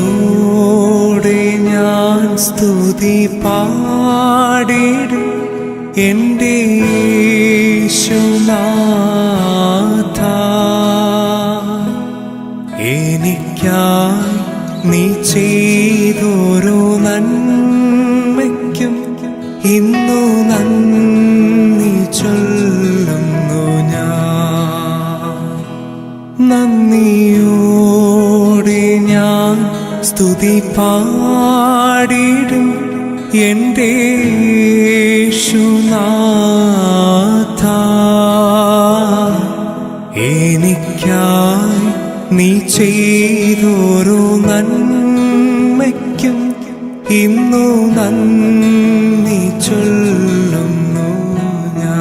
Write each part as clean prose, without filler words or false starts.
നന്ദിയോടെ ഞാൻ സ്തുതി പാടിടും എൻ്റെ യേശുനാഥ. എനിക്കായി നീ ചെയ്തൊരു നന്മയ്ക്കും ഇന്നു നന്ദി ചൊല്ലുന്നു ഞാൻ. നന്ദിയോടെ ഞാൻ സ്തുതി പാടിടും എൻ്റെ യേശുനാഥ. എനിക്കായി നീ ചെയ്തൊരു നന്മയ്ക്കും ഇന്നു നന്ദി ചൊല്ലുന്നു ഞാൻ.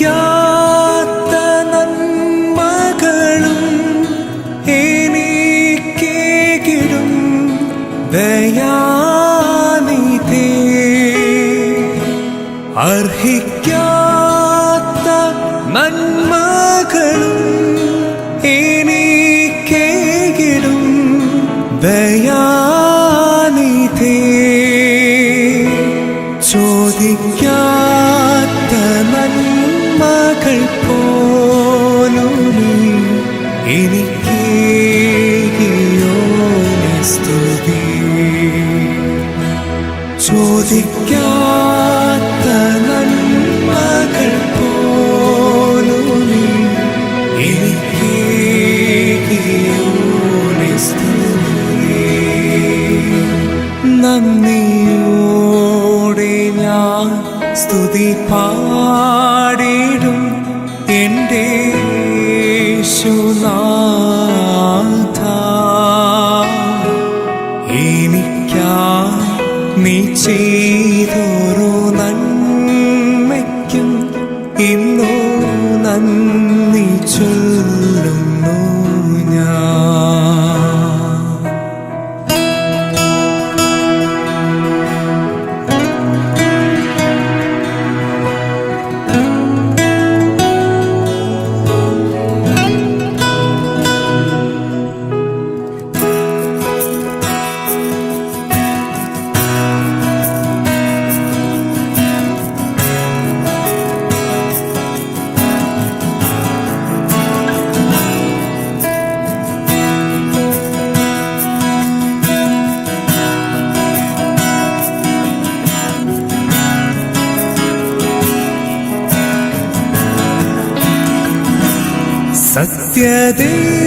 അർഹിക്കാത്ത നന്മകളും എനിക്കേകിടും ദയാനിധേ. അർഹിക്കാത്ത നന്മകളും എനിക്കേകിടും ദയാനിധേ. ചോദിക്കാത്ത നന്മകൾ പോലും എനിക്കേകിയോ സ്തുതി. ചോദിക്കാത്ത നന്മകൾ പോലും എനിക്കേകിയോ സ്തുതി. നന്ദിയോടെ ഞാൻ സ്തുതി പാടിടും എൻ്റെ യേശുനാഥ. എനിക്കായി നീ ചെയ്തൊരു നന്മയ്ക്കും ഇന്നു നന്ദി ചൊല്ലുന്നു ഞാൻ.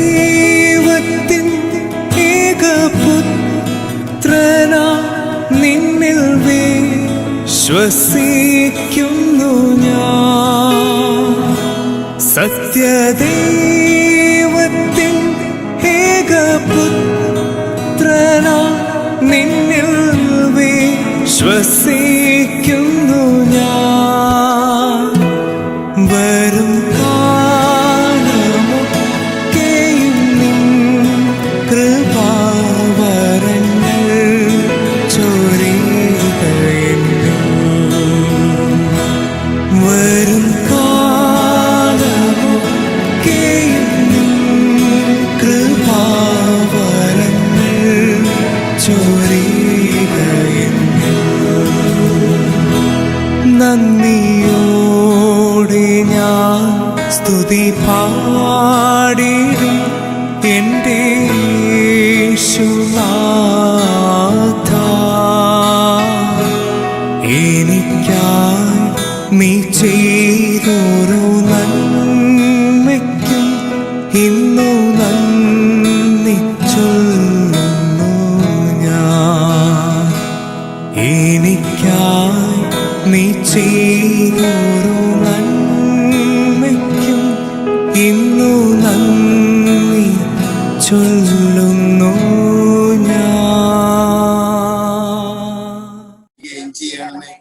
സത്യദൈവത്തിൻ ഏകപുത്രനാ നിന്നിൽ വിശ്വസിക്കുന്നു ഞാൻ. സത്യദൈവത്തിൻ ഏകപുത്രനാ നിന്നിൽ വിശ്വസിക്കുന്നു ഞാൻ. വരും നന്ദിയോടെ ചൊല്ലുന്നു ചെയ്യണമേ.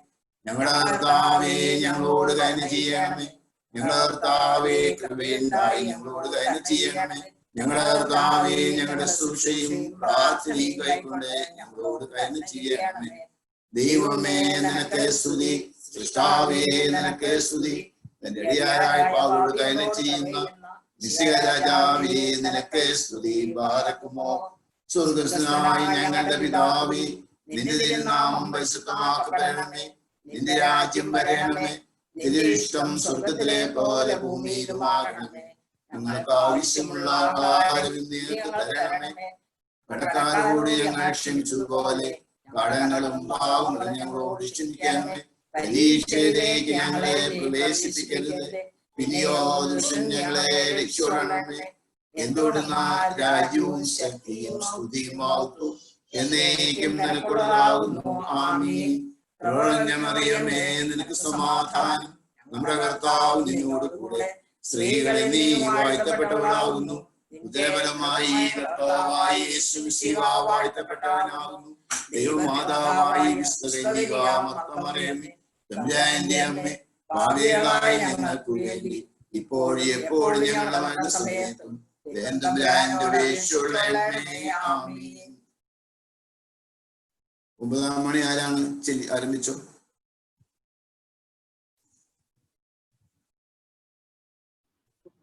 ഞങ്ങളുടെ കർത്താവേ, ഞങ്ങളോട് കരുണ ചെയ്യണമേ. ഞങ്ങളുടെ കർത്താവേ, കൃപയുണ്ടായി ഞങ്ങളോട് കരുണ ചെയ്യണമേ. ഞങ്ങളുടെ കർത്താവേ, ഞങ്ങളുടെ ശുശ്രൂഷയും പ്രാർത്ഥനയും കൈക്കൊണ്ട് ഞങ്ങളോട് കരുണ ചെയ്യണമേ. ദൈവമേ, നിനക്ക് സ്തുതി. സൃഷ്ടാവേ, നിനക്ക് സ്തുതി. തന്റെ അടിയാരായ പാവോട് കരുണ ചെയ്യുന്ന രാജാവേ, നിനക്ക് സ്തുതി. ബാരക്കുമോ. സ്വർഗ്ഗസ്ഥനായ ഞങ്ങളുടെ പിതാവേ, നിന്റെ തിരുനാമം പരിശുദ്ധമാക്കപ്പെടണമേ. നിന്റെ രാജ്യം വരണമേ. നിന്റെ ഇഷ്ടം സ്വർഗത്തിലെ പോലെ ഭൂമിയിലുമാകണമേ. ഞങ്ങൾക്ക് ആവശ്യമുള്ള ആഹാരം ഞങ്ങൾക്ക് തരണമേ. കടക്കാരോട് ഞങ്ങൾ ക്ഷമിച്ചതുപോലെ കടങ്ങളും പാവങ്ങളും ഞങ്ങളോട് ക്ഷമിക്കണമേ. പരീക്ഷയിലേക്ക് ഞങ്ങളെ പ്രവേശിപ്പിക്കരുത്, പിന്നെയോ ദുഷ്ടൻ ഞങ്ങളെ രക്ഷപ്പെടണമേ. എന്തുകൊണ്ടെന്നാൽ രാജ്യവും ശക്തിയും സ്തുതിയുമാകുന്നു എന്നേക്കും നിനക്കുള്ളതാകുന്നു. ആമീൻ. മറിയമേ, നിനക്ക് സമാധാനം. നമ്മുടെ കർത്താവ് നിന്നോട് കൂടെ സ്ത്രീകളെ നീ വാഴ്ത്തപ്പെട്ടവളാകുന്നു. ഉദരഫലമായി കർത്താവായ യേശു മിശിഹ വാഴ്ത്തപ്പെട്ടവനാകുന്നു. ദൈവമാതാവായി തമ്പുരാന്റെ അമ്മേ, പാപികളായ ഞങ്ങൾക്ക് വേണ്ടി ഇപ്പോഴും എപ്പോഴും ഞങ്ങളുടെ മരണസമയത്തും തമ്പുരാന്റെ അപേക്ഷയുള്ളണമേ. ആമീൻ. 9 മണി ആരാണ് ആരംഭിച്ചോ?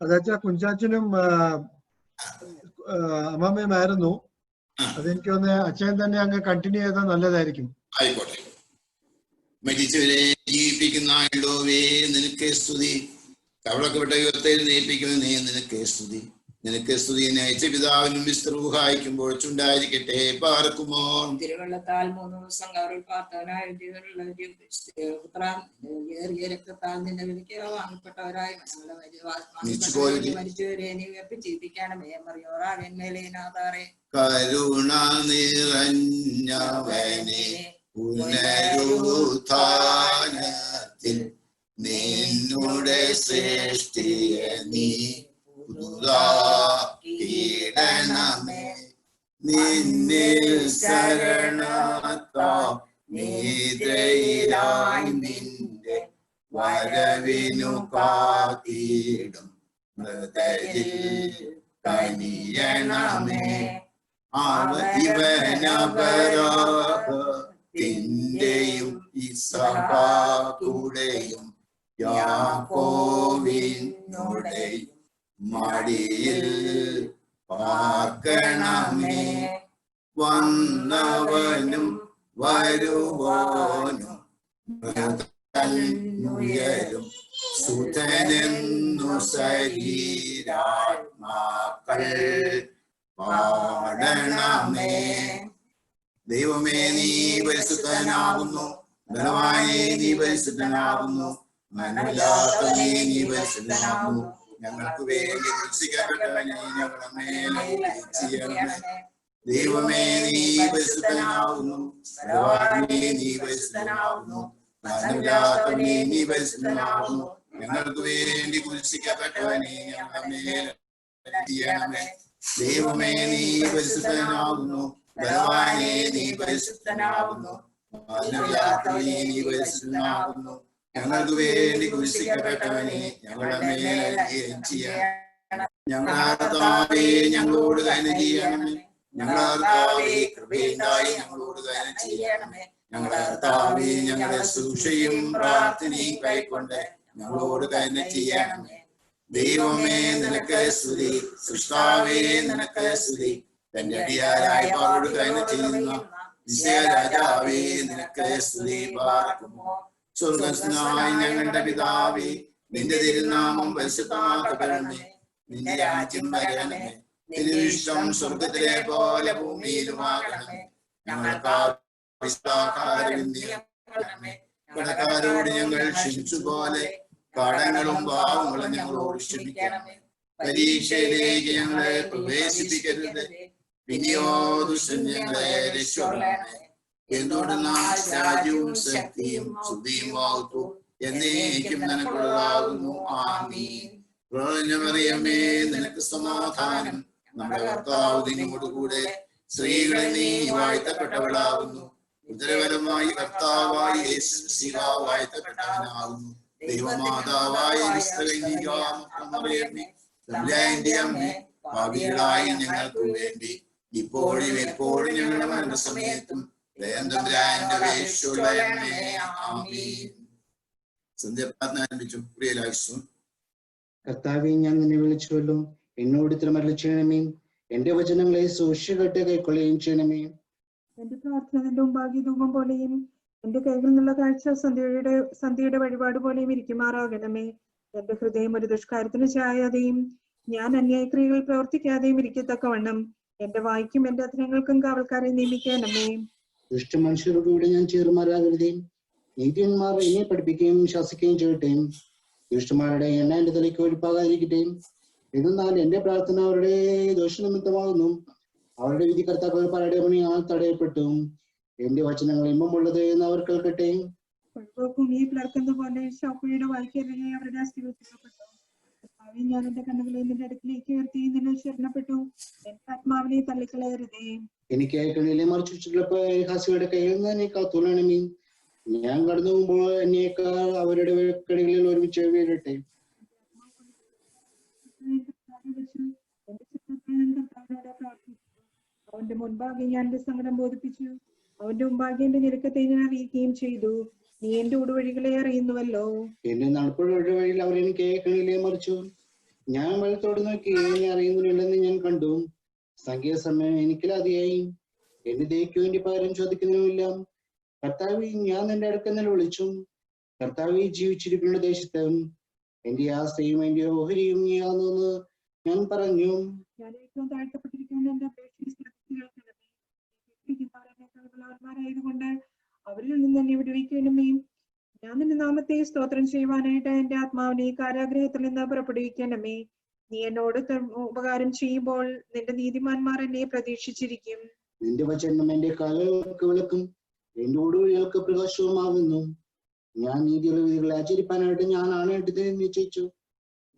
അതാച്ചാ കുഞ്ചാച്ചനും അമ്മാമ്മയുമായിരുന്നു. അതെനിക്ക് തോന്നുന്നു അച്ഛൻ തന്നെ അങ്ങ് കണ്ടിന്യൂ ചെയ്താൽ നല്ലതായിരിക്കും. ആയിക്കോട്ടെ. മരിച്ചവരെ ജീവിപ്പിക്കുന്ന നിനക്ക് സ്തുതി. കവളക്കപ്പെട്ട യുവത്തെ നയിപ്പിക്കുന്ന നിനക്ക് സ്തുതി. നിനക്ക് സ്തുതി. അയച്ച പിതാവിനും വിസ്തൃഹായിക്കുമ്പോൾ ചുണ്ടായിരിക്കട്ടെ. പാർക്കുമോ. തിരുവള്ളത്താൽ 3 ദിവസം കവറിൽ പാർത്തവനായ രക്തത്താൽ നിന്റെ വിധിക്ക് വാങ്ങപ്പെട്ടവരായി മരിച്ചവരെ നീ ഉയർപ്പിച്ചിരിക്കണമേ. മറിയോറാകന്മേലേനാഥാറെ കരുണ നിറഞ്ഞവനെ പുനരുത്ഥാനത്തിൽ നിന്നുടെ ശ്രേഷ്ഠിയ നീ പുതുതാക്കിയിടണമേ. നിന്നിൽ ശരണത്താ നീതയിലായി നിന്റെ വരവിനു കാത്തിടും മൃതരിൽ കനിയണമേ. ഇവനപരാധത്തിന്റെയും ഇസഹാക്കുടെയും യാക്കോബിനുടെയും മടിയിൽ പാർക്കണമേ. വന്നവനും വരുവാനും മൃതനുയരും സുതനെന്നു ശരീരാത്മാക്കൾ പാടണമേ. ദൈവമേ, നീ പരിശുദ്ധനാകുന്നു. ബലവാനേ, നീ പരിശുദ്ധനാകുന്നു. മനമില്ലാത്തവനേ, നീ പരിശുദ്ധനാകുന്നു. ഞങ്ങൾക്ക് വേണ്ടി ക്രൂശിക്കപ്പെട്ടവനെ ഞങ്ങളുടെ മേലെ ചെയ്യണമേ. ദൈവമേ, നീ പരിശുദ്ധനാകുന്നു. ബലവാനേ, നീ പരിശുദ്ധനാകുന്നു. മനമില്ലാത്തവനേ, നീ പരിശുദ്ധനാകുന്നു. ഞങ്ങൾക്ക് വേണ്ടി ക്രൂശിക്കപ്പെട്ടവനെ ഞങ്ങളുടെ മേലെ ചെയ്യണമേ. ദൈവമേ, നീ പരിശുദ്ധനാകുന്നു. ബലവാനേ, നീ പരിശുദ്ധനാകുന്നു. മനമില്ലാത്തവനേ, നീ പരിശുദ്ധനാകുന്നു. ഞങ്ങൾക്ക് വേണ്ടി ക്രൂശിക്കപ്പെട്ടവനെ ഞങ്ങളുടെ മേലെ ചെയ്യണം. ഞങ്ങളുടെ കർത്താവേ, ഞങ്ങളോട് കരുണ ചെയ്യണമേ. ഞങ്ങളുടെ കർത്താവേ, കൃപയുണ്ടായി ഞങ്ങളോട് കരുണ ചെയ്യണമേ. ഞങ്ങളുടെ കർത്താവേ, ഞങ്ങളുടെ ശുശ്രൂഷയും പ്രാർത്ഥനയും കൈക്കൊണ്ട് ഞങ്ങളോട് കരുണ ചെയ്യണമേ. ദൈവമേ, നിനക്ക് സ്തുതി. സൃഷ്ടാവേ, നിനക്ക് സ്തുതി. തന്റെ അടിയാരായ പാവോട് കരുണ ചെയ്യുന്ന രാജാവേ, നിനക്ക് സ്തുതി. പാർക്കുമോ. സ്വർഗ്ഗസ്ഥനായ ഞങ്ങളുടെ പിതാവേ, നിന്റെ തിരുനാമം പരിശുദ്ധമാക്കപ്പെടണമേ. നിന്റെ രാജ്യം വരണമേ. നിന്റെ ഇഷ്ടം സ്വർഗത്തിലെ പോലെ ഭൂമിയിലുമാകണമേ. ഞങ്ങൾക്ക് ആഹാരം കടക്കാരോട് ഞങ്ങൾ ക്ഷമിച്ചതുപോലെ കടങ്ങളും പാവങ്ങളും ഞങ്ങളോട് ക്ഷമിക്കണമേ. പരീക്ഷയിലേക്ക് ഞങ്ങളെ പ്രവേശിപ്പിക്കരുത്, പിന്നെയോ ദുഷ്ടൻ ഞങ്ങളെ രക്ഷപ്പെടണമേ. എന്തുകൊണ്ടെന്നാൽ രാജ്യവും ശക്തിയും സ്തുതിയുമാകുന്നു എന്നേക്കും നിനക്കുള്ളതാകുന്നു. ആമീൻ. മറിയമേ, നിനക്ക് സമാധാനം. നമ്മുടെ കർത്താവ് നിന്നോടുകൂടെ സ്ത്രീകളിൽ നീ വാഴ്ത്തപ്പെട്ടവളാകുന്നു. ഉദരഫലമായി കർത്താവായി യേശു മിശിഹ വാഴ്ത്തപ്പെട്ടവനാകുന്നു. ദൈവമാതാവായ തമ്പുരാന്റെ അമ്മേ, പാപികളായ ഞങ്ങൾക്ക് വേണ്ടി ഇപ്പോഴും എപ്പോഴും ഞങ്ങളുടെ മരണസമയത്തും തമ്പുരാന്റെ അപേക്ഷിച്ചുകൊള്ളണമേ. ആമീൻ. സന്ധ്യാപ്രാർത്ഥന ആരംഭിച്ചു. പ്രിയലായിസു. കർത്താവെ, ഞാൻ നിന്നെ വിളിച്ചുവല്ലോ, എന്നോട് ഇത്തരം അരുളി ചെയ്യണമേ. എന്റെ വചനങ്ങളെ സൂക്ഷിക്കട്ടെ കൈക്കൊള്ളുകയും ചെയ്യണമേ. എന്റെ പ്രാർത്ഥന നിന്റെ മുമ്പാകെ ധൂപം പോലെയും എന്റെ കൈകളിൽ നിന്നുള്ള കാഴ്ച സന്ധ്യയുടെ വഴിപാട് പോലെയും ഇരിക്കുമാറാകണമേ. എന്റെ ഹൃദയം ഒരു ദുഷ്കാര്യത്തിന് ചായാതെയും ഞാൻ അന്യായക്രിയകൾ പ്രവർത്തിക്കാതെയും ഇരിക്കത്തക്കവണ്ണം എന്റെ വായ്ക്കും എന്റെ അധരങ്ങൾക്കും കാവൽക്കാരെ നിയമിക്കണമേ. ദുഷ്ട മനുഷ്യരുടെ കൂടെ ഞാൻ ചേർമാറാകരുതേ. നീതിയന്മാർ എന്നെ പഠിപ്പിക്കുകയും ശാസിക്കുകയും ചെയ്യട്ടെ. ദുഷ്ടന്മാരുടെ എണ്ണ എന്റെ തലയ്ക്ക് ഒഴിപ്പാകാതിരിക്കട്ടെ. എന്നാൽ എന്റെ പ്രാർത്ഥന അവരുടെ ദോഷനിമിത്തമാകുന്നു. അവരുടെ വിധി കർത്താക്കൾ പലരുടെ പണിയാൽ തടയപ്പെട്ടു. എന്റെ വചനങ്ങൾ ഇമ്പമുള്ളത് എന്ന് അവർ കേൾക്കട്ടെ. ഭൂമിയെ പിളർക്കുന്ന പോലെ ശോഭയുടെ വായിക്കരുകെ അവരുടെ അസ്ഥിവെക്കപ്പെട്ടു. ഞാൻ എന്റെ കണ്ണുകളെ നിന്റെ അടുക്കിലേക്ക് ഉയർത്തി നിന്നെ ശരണപ്പെട്ടു. എന്റെ ആത്മാവിനെ തള്ളിക്കളയരുതേ. എനിക്ക് കണ്ണിലെ മറിച്ചുള്ള ഹാസിയുടെ കയ്യിൽ നിന്ന് എന്നെ കാത്തുകൊള്ളണമേ. ഞാൻ കടന്നു പോകുമ്പോൾ എന്നേക്കാൾ അവരുടെ കടികളിൽ ഒരുമിച്ച് വീഴട്ടെ. അവന്റെ മുൻപാകെ ഞാൻ എന്റെ സങ്കടം ബോധിപ്പിച്ചു. അവന്റെ മുമ്പാകെ എന്റെ ഞെരുക്കത്തെ ഞാൻ അറിയിക്കുകയും ചെയ്തു. നീ എന്റെ ഊടുവഴികളെ അറിയുന്നുവല്ലോ. എന്റെ നടപ്പുഴയുടെ വഴിയിൽ അവർ എനിക്ക് കണ്ണിലെ മറിച്ചു. ഞാൻ വെള്ളത്തോട് നോക്കി എന്നെ അറിയുന്നില്ലെന്ന് ഞാൻ കണ്ടു. സംഖ്യ സമയം എനിക്കില്ലാതെയായി. എന്റെ ദേഹിക്ക് വേണ്ടി പകരം ചോദിക്കുന്നതുമില്ല. കർത്താവി, ഞാൻ നിന്റെ അടുക്കൽ വിളിച്ചു. കർത്താവി, ജീവിച്ചിരിക്കുന്ന ദേശത്ത് എന്റെ ആശ്രയും എന്റെ ഓഹരിയും നീയാണെന്ന് ഞാൻ പറഞ്ഞു. ഞാൻ ഏറ്റവും താഴ്ത്തപ്പെട്ടിരിക്കുന്ന എന്റെ അപേക്ഷമാരായതുകൊണ്ട് അവരിൽ നിന്ന് എന്നെ വിടുവിക്കണമേ. ഞാൻ നിന്റെ നാമത്തെ സ്തോത്രം ചെയ്യുവാനായിട്ട് എന്റെ ആത്മാവിനെ കാരാഗ്രഹത്തിൽ നിന്ന് പുറപ്പെടുവിക്കണമേ. നീ എന്നോട് ഉപകാരം ചെയ്യുമ്പോൾ നിന്റെ നീതിമാന്മാർ എന്നെ പ്രതീക്ഷിച്ചിരിക്കും. നിന്റെ വചനം എന്റെ കാലുകൾക്ക് വിളക്കും എന്റെ ഊടുവഴികൾക്ക് പ്രകാശവുമാകുന്നു. ഞാൻ നീതിയുള്ള വിധികളെ ആചരിപ്പാനായിട്ട് ഞാൻ ആണായിട്ട് നിശ്ചയിച്ചു.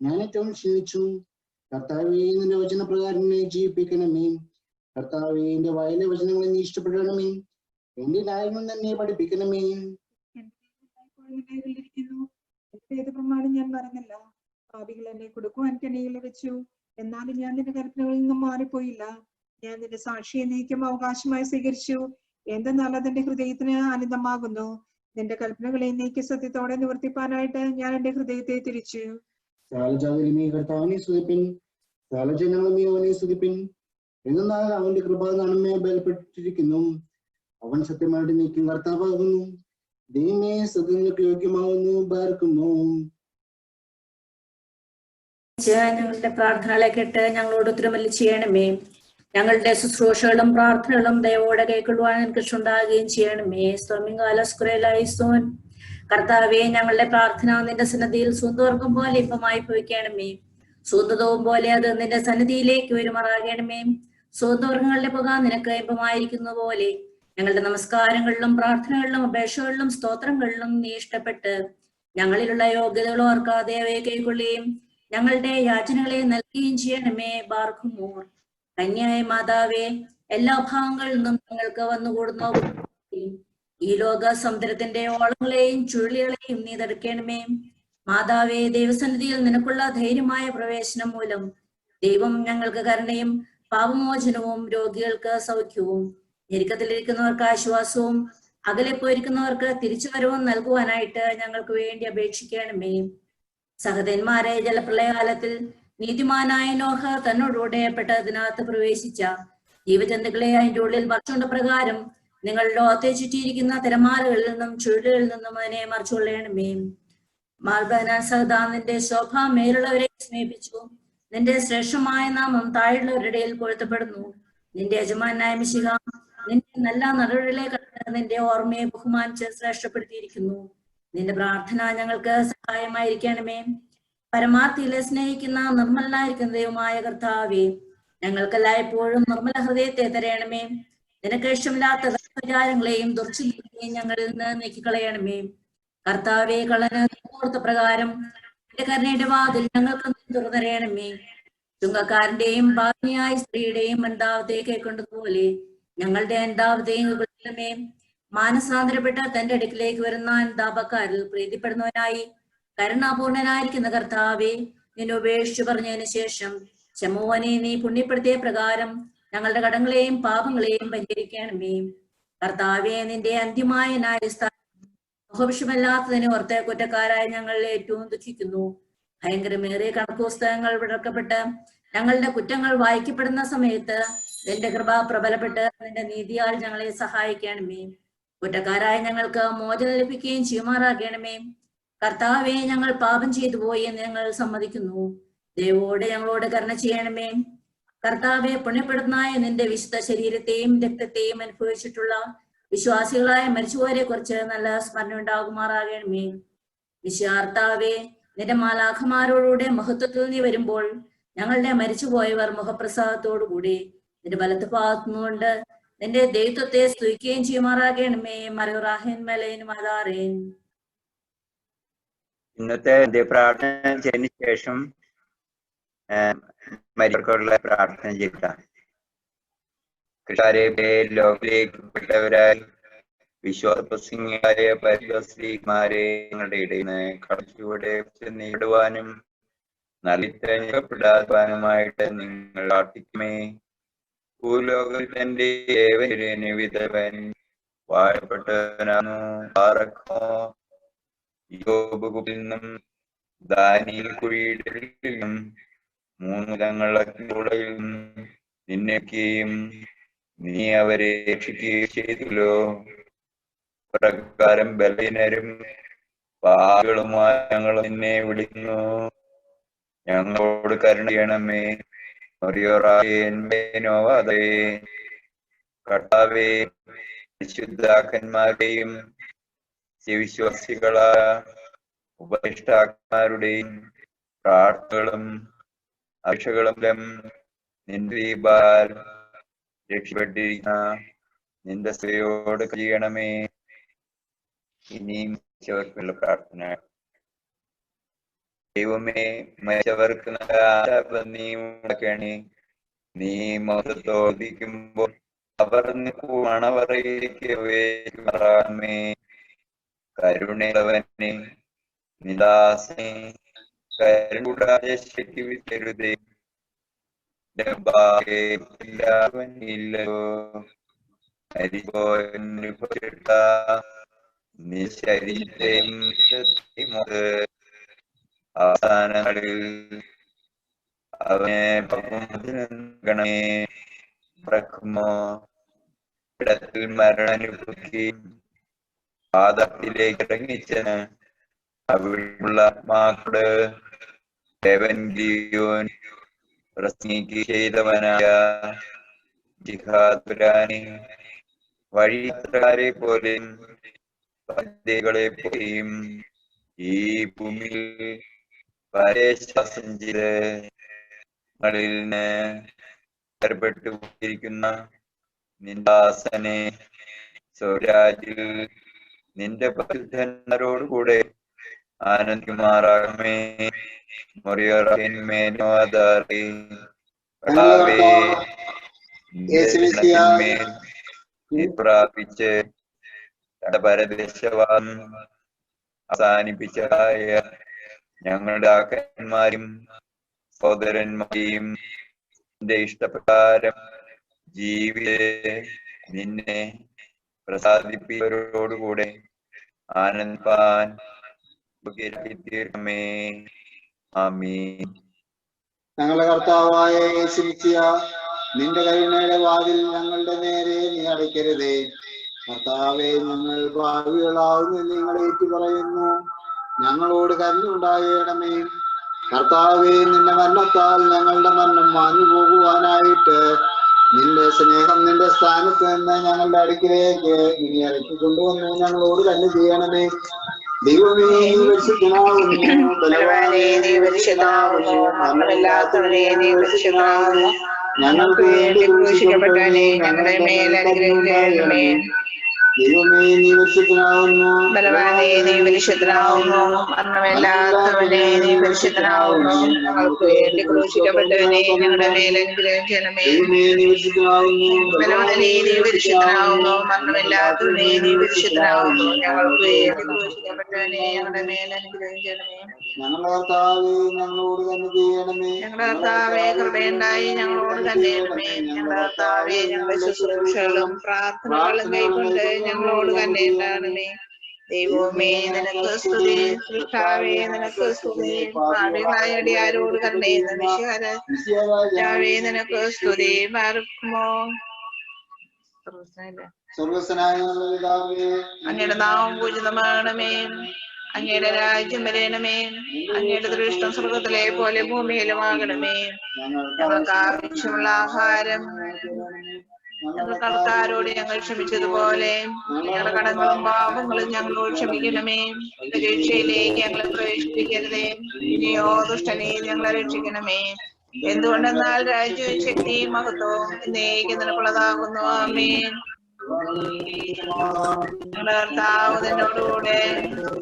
ഞാൻ ഏറ്റവും ക്ഷീണിച്ചു. കർത്താവേ, നിന്റെ വചനപ്രകാരം എന്നെ ജീവിപ്പിക്കണമേ. കർത്താവേ, എന്റെ വായിലെ വചനങ്ങളെ നീ ഇഷ്ടപ്പെടണമേ. എന്റെ ന്യായങ്ങൾ തന്നെ പഠിപ്പിക്കണമേ. ഏത് പ്രമാണം ഞാൻ മറന്നില്ല. പാപികൾ എന്നെ കൊടുക്കുവാൻ കെണിയിൽ വെച്ചു. എന്നാലും ഞാൻ നിന്റെ കൽപ്പനകളിൽ നിന്നും മാറിപ്പോയില്ല. ഞാൻ നിന്റെ സാക്ഷിയെ നീക്കം അവകാശമായി സ്വീകരിച്ചു. എന്തെന്നാൽ അതെന്റെ ഹൃദയത്തിന് ആനന്ദമാകുന്നു. നിന്റെ കൽപ്പനകളെ നീക്കി സത്യത്തോടെ നിവർത്തിപ്പാനായിട്ട് ഞാൻ എന്റെ ഹൃദയത്തെ തിരിച്ചു. കർത്താവിനെ സ്തുതിപ്പിൻ, സകലജനങ്ങളും അവനെ സ്തുതിപ്പിൻ. എന്നാൽ അവന്റെ കൃപ നമ്മെ ബലപ്പെട്ടിരിക്കുന്നു. അവൻ സത്യമായിട്ട് നീക്കും കർത്താവാകുന്നു. ദൈവമേ, സത്യങ്ങൾക്ക് യോഗ്യമാകുന്നു. ബാർക്കുമോ. ഞങ്ങളുടെ പ്രാർത്ഥനകളെ കേട്ട് ഞങ്ങളോട് ഉത്തരമല്ലി ചെയ്യണമേ. ഞങ്ങളുടെ ശുശ്രൂഷകളും പ്രാർത്ഥനകളും ദയവോടെ കൈക്കൊള്ളുവാൻ കൃഷ്ണുണ്ടാകുകയും ചെയ്യണമേ. സ്വാമികാലസ്കുരേലായിസോൻ. കർത്താവെ, ഞങ്ങളുടെ പ്രാർത്ഥന നിന്റെ സന്നിധിയിൽ സൂന്തോർക്കും പോലെ ഇപ്പമായി ഭവിക്കണമേ. സൂന്തതവും പോലെ അത് നിന്റെ സന്നിധിയിലേക്ക് വരുമാറാകണമേ. സൂന്തോർഗങ്ങളുടെ പുക നിനക്ക് ഇമ്പമായിരിക്കുന്ന പോലെ ഞങ്ങളുടെ നമസ്കാരങ്ങളിലും പ്രാർത്ഥനകളിലും അപേക്ഷകളിലും സ്തോത്രങ്ങളിലും നീ ഇഷ്ടപ്പെട്ട് ഞങ്ങളിലുള്ള യോഗ്യതകൾ ഓർക്കാതെ അവയെ കൈക്കൊള്ളുകയും ഞങ്ങളുടെ യാചനകളെ നൽകുകയും ചെയ്യണമേ. ബാർക്കുമോർ. കന്യായ മാതാവേ, എല്ലാ ഭാഗങ്ങളിൽ നിന്നും ഞങ്ങൾക്ക് വന്നുകൂടുന്ന ഈ ലോക സമുദ്രത്തിന്റെ ഓളങ്ങളെയും ചുഴലികളെയും നീ തടുക്കണമേ. മാതാവേ, ദൈവസന്നിധിയിൽ നിനക്കുള്ള ധൈര്യമായ പ്രവേശനം മൂലം ദൈവം ഞങ്ങൾക്ക് കരുണയും പാപമോചനവും രോഗികൾക്ക് സൗഖ്യവും ഞെരുക്കത്തിലിരിക്കുന്നവർക്ക് ആശ്വാസവും അകലെ പോയിരിക്കുന്നവർക്ക് തിരിച്ചുവരവും നൽകുവാനായിട്ട് ഞങ്ങൾക്ക് വേണ്ടി അപേക്ഷിക്കണമേ. സഹതന്മാരെ ജലപ്രളയകാലത്തിൽ നീതിമാനായ നോഹ തന്നോടുകൂടെ പെട്ടതിനകത്ത് പ്രവേശിച്ച ജീവജന്തുക്കളെ അതിൻ്റെ ഉള്ളിൽ ഭക്ഷണ പ്രകാരം നിങ്ങൾ ലോകത്തെ ചുറ്റിയിരിക്കുന്ന തിരമാലകളിൽ നിന്നും ചുഴലുകളിൽ നിന്നും അതിനെ മറിച്ചുകൊള്ളണമേ. മാൽബനാൻ സഹദാനിന്റെ ശോഭ മേലുള്ളവരെ സ്നേഹിപ്പിച്ചു. നിന്റെ ശ്രേഷ്ഠമായ നാമം താഴെയുള്ളവരുടെ ഇടയിൽ പൊഴുത്തപ്പെടുന്നു. നിന്റെ യജമാനായ മിശിഹ നിന്റെ നല്ല നടപടികളെ കണ്ട് നിന്റെ ഓർമ്മയെ ബഹുമാനിച്ച് ശ്രേഷ്ഠപ്പെടുത്തിയിരിക്കുന്നു. നിന്റെ പ്രാർത്ഥന ഞങ്ങൾക്ക് സഹായമായിരിക്കണമേ. പരമാർത്ഥിയിലെ സ്നേഹിക്കുന്ന നിർമ്മലനായിരിക്കുന്ന ദൈവമായ കർത്താവേ, ഞങ്ങൾക്കെല്ലായ്പ്പോഴും നിർമ്മല ഹൃദയത്തെ തരയണമേ. നിനക്ക് ഇഷ്ടമില്ലാത്ത വിചാരങ്ങളെയും ദുർച്ചിന്തകളെയും ഞങ്ങളിൽ നിന്ന് നീക്കിക്കളയണമേ. കർത്താവെ, കള്ളന് ഓർത്ത പ്രകാരം നിന്റെ കരുണയുടെ വാതിൽ ഞങ്ങൾക്ക് തുറന്നറിയണമേ. ചുങ്കക്കാരന്റെയും ഭാഗ്യയായ സ്ത്രീയുടെയും രണ്ടാമത്തെ കേൾക്കേണ്ടതുപോലെ ഞങ്ങളുടെ രണ്ടാമത്തെയും ഉപദ്രവമേ, മാനസാന്തരപ്പെട്ട തന്റെ അടുക്കിലേക്ക് വരുന്ന അനുതാപക്കാരിൽ പ്രീതിപ്പെടുന്നവനായി കരുണാപൂർണനായിരിക്കുന്ന കർത്താവെ, നിന്നെ ഉപേക്ഷിച്ചു പറഞ്ഞതിന് ശേഷം ശമോവനെ നീ പുണ്യപ്പെടുത്തിയ പ്രകാരം ഞങ്ങളുടെ കടങ്ങളെയും പാപങ്ങളെയും പരിഹരിക്കണമേ. കർത്താവെ, നിന്റെ അന്ത്യമായ ന്യായസ്ഥാനം മോഹവിഷമല്ലാത്തതിനെ ഓർത്ത് കുറ്റക്കാരായ ഞങ്ങൾ ഏറ്റവും ദുഃഖിക്കുന്നു. ഭയങ്കരമേറിയ കണക്ക് പുസ്തകങ്ങൾ വിടർക്കപ്പെട്ട് ഞങ്ങളുടെ കുറ്റങ്ങൾ വായിക്കപ്പെടുന്ന സമയത്ത് നിന്റെ കൃപ പ്രബലപ്പെട്ട് നിന്റെ നീതിയാൽ ഞങ്ങളെ സഹായിക്കണമേ. കുറ്റക്കാരായ ഞങ്ങൾക്ക് മോചനം ലഭിക്കുകയും ചെയ്യുമാറാകണമേ. കർത്താവെ, ഞങ്ങൾ പാപം ചെയ്തു പോയി എന്ന് ഞങ്ങൾ സമ്മതിക്കുന്നു. ദൈവോടെ ഞങ്ങളോട് കരുണ ചെയ്യണമേ. കർത്താവെ, പുണ്യപ്പെടുത്തുന്നായ നിന്റെ വിശുദ്ധ ശരീരത്തെയും രക്തത്തെയും അനുഭവിച്ചിട്ടുള്ള വിശ്വാസികളായ മരിച്ചുപോയവരെ കുറിച്ച് നല്ല സ്മരണ ഉണ്ടാകുമാറാകണമേ. വിശ്വാർത്താവെ, നിന്റെ മാലാഖമാരോടുകൂടെ മഹത്വത്തിൽ നീ വരുമ്പോൾ ഞങ്ങളുടെ മരിച്ചുപോയവർ മുഖപ്രസാദത്തോടുകൂടി നിന്റെ വലത്ത് ഭാഗത്തുനിന്നുകൊണ്ട് നിന്റെ ദൈവത്വത്തെ സ്തുതിക്കുകയും ചെയ്യുമാറാകണമേ. മറയുറാഹേൻ മലയിനും അതാറേൻ. ഇന്നത്തെ പ്രാർത്ഥന ചെയ്തതിനു ശേഷം മരിയർക്കുള്ള പ്രാർത്ഥന ചെയ്താൽ ലോകത്തിലേക്ക് പെട്ടവരായി വിശ്വാസപ്രസംഗിയായ പരിസ്ഥിതിമാരെ ഞങ്ങളുടെ ഇടയിൽ നിന്ന് കടച്ചുകൂടെ നേടുവാനും നൽകപ്പെടാനുമായിട്ട് നിങ്ങൾ പ്രാർത്ഥിക്കുമേ. ഭൂലോകത്തിൽ തന്റെ ഏവന് വിധവൻ വാഴപ്പെട്ടവനാണോ പാറക്കോ യോബിൽ നിന്നും ദാനിയേൽ കുഴിയിൽ നിന്നും 3 തങ്ങളുടെ നിന്നെയും നീ അവരെ രക്ഷിക്കുകയും ചെയ്തല്ലോ. പ്രകാരം ബലഹീനരും പാപികളുമായി ഞങ്ങൾ നിന്നെ വിളിക്കുന്നു. ഞങ്ങളോട് കരുണ ചെയ്യണമേ. കർത്താവേ, വിശുദ്ധാക്കന്മാരുടെയും വിശ്വാസികളായ ഉപദേഷ്ടാക്കന്മാരുടെയും പ്രാർത്ഥനകളും അപേക്ഷകളും നിന്റെ ദീപാൽ രക്ഷപ്പെട്ടിരിക്കുന്ന നിന്റെ സ്ത്രീയോട് ചെയ്യണമേ. ഇനിയും മരിച്ചവർക്കുള്ള പ്രാർത്ഥന. ദൈവമേ, മരിച്ചവർക്ക് നീ ഉണ്ടാക്കണേ. നീ മഹത്വത്തോദിക്കുമ്പോൾ അവർ മണവറയിലേക്ക് വേമേ. കരുണയുള്ളവനെ നിദാസനെ കരുണാതെ ശക്തിരുതേ. ഇല്ലല്ലോ നീ ശരീരത്തെയും അവസാനങ്ങളിൽ അവനെ ഗണമേ. പ്രക്കുമോ ഇടത്തിൽ മരണനുഭവിക്കുകയും പാദത്തിലേക്ക് ഇറങ്ങിച്ചന് അവിടെയുള്ള ആത്മാക്കളോട് ദേവൻഗിയോൻ പ്രസംഗിക്കുക ചെയ്തവനായ ജിഹാദുരാനെ വഴിയാത്രക്കാരെ പോലെയും പദ്ധതികളെ പോലെയും ഈ ഭൂമിയിൽ ശ്വാസം ചെയ്ത് ഏർപ്പെട്ടുകൊണ്ടിരിക്കുന്ന നിന്ദാസനെ സ്വരാജിൽ നിന്റെ പരിശുദ്ധന്മാരോടുകൂടെ ആനന്ദിക്കുമാറാകമേ. പ്രാപിച്ച് പരദേശവാദം അവസാനിപ്പിച്ചതായ ഞങ്ങളുടെ ആക്കന്മാരും സഹോദരന്മാരെയും നിന്റെ ഇഷ്ടപ്രകാരം ജീവിതേ നിന്നെ പ്രസാദിപ്പിച്ചവരോടുകൂടെ ആനന്ദിപ്പാൻ തീർക്കമേ. ആമീൻ. ഞങ്ങളുടെ കർത്താവായ യേശുമിശിഹാ, നിന്റെ കരുണയുടെ വാതിൽ ഞങ്ങളുടെ നേരെ നീ അടയ്ക്കരുതേ. കർത്താവേ, ഞങ്ങൾ ഭാവികളാവുന്ന നിങ്ങൾ ഏറ്റുപറയുന്നു. ഞങ്ങളോട് കരുണയുണ്ടാകണമേ. കർത്താവേ, നിന്റെ മരണത്താൽ ഞങ്ങളുടെ മരണം മാഞ്ഞു പോകുവാനായിട്ട് നിന്റെ സ്നേഹം നിന്റെ സ്ഥാനത്ത് നിന്ന് ഞങ്ങളുടെ അടുക്കിലേക്ക് ഇനി ഇറക്കി കൊണ്ടുവന്നു ഞങ്ങളോട് കരുണ ചെയ്യണമേ. ദൈവമേ, നീ പരിശുദ്ധനാകുന്നു. ബലവാനേ, നീ പരിശുദ്ധനാകുന്നു. മരണമില്ലാത്തവനേ, നീ പരിശുദ്ധനാകുന്നു. ഞങ്ങൾക്ക് വേണ്ടി ക്രൂശിക്കപ്പെട്ടവനേ, ഞങ്ങളുടെ മേൽ അനുഗ്രഹിക്കണമേ. ദൈവമേ നീ പരിശുദ്ധനാവുന്നു. ബലവാനെ നീ പരിശുദ്ധനാവുന്നു. മരണമില്ലാത്തവനെ നീ പരിശുദ്ധനാവുന്നു. ഞങ്ങൾക്ക് വേണ്ടി ക്രൂശിക്കപ്പെട്ടവനെ ഞങ്ങളുടെ മേൽ അനുഗ്രഹിക്കണമേ. ദൈവമേ നീ പരിശുദ്ധനാവുന്നു. ബലവാനെ നീ പരിശുദ്ധനാവുന്നു. മരണമില്ലാത്തവനെ നീ പരിശുദ്ധനാവുന്നു. ഞങ്ങൾക്ക് വേണ്ടി ക്രൂശിക്കപ്പെട്ടവനെ ഞങ്ങളുടെ മേൽ അനുഗ്രഹിക്കണമേ. ഞങ്ങളുടെ കർത്താവേ ഞങ്ങളോട് തന്നെ ചെയ്യണമേ. ഞങ്ങളുടെ കർത്താവേ കൃപയുണ്ടായി ഞങ്ങളോട് കണ്ടേണമേ. ഞങ്ങളുടെ കർത്താവേ ഞങ്ങളുടെ ശുശ്രൂഷകളും പ്രാർത്ഥനകളും കൈക്കൊണ്ട് ഞങ്ങളോട് കണ്ടേണ്ടാണമേ. ദൈവമേ നിനക്ക് സ്തുതി. സൃഷ്ടാവേ നിനക്ക് സ്തുതി. പാപികളായ അടിയാരോട് കണ്ടേന്ന് രാവേ നിനക്ക് സ്തുതി. പാർക്കുമോ സ്വർഗ്ഗസ്ഥനായ ഞങ്ങളുടെ പിതാവേ, അങ്ങയുടെ നാമം പൂജിതമാകണമേ. അങ്ങയുടെ രാജ്യം വരണമേ. അങ്ങയുടെ ദൃഷ്ടം സ്വർഗത്തിലെ പോലെ ഭൂമിയിലുമാകണമേ. ഞങ്ങൾക്ക് ആവശ്യമുള്ള ആഹാരം ഞങ്ങൾക്ക് കടക്കാരോട് ഞങ്ങൾ ക്ഷമിച്ചതുപോലെ ഞങ്ങളുടെ കടങ്ങളും പാപങ്ങളും ഞങ്ങളോട് ക്ഷമിക്കണമേ. പരീക്ഷയിലേക്ക് ഞങ്ങളെ പ്രവേശിപ്പിക്കരുതേ. ഇനിയോ ദുഷ്ടനെ ഞങ്ങളെ രക്ഷിക്കണമേ. എന്തുകൊണ്ടെന്നാൽ രാജ്യവും ശക്തിയും മഹത്വവും എന്നേക്കും നിനക്കുള്ളതാകുന്നു. ആമേൻ. ഞങ്ങളുടെ കർത്താവ് നിന്നോടുകൂടെ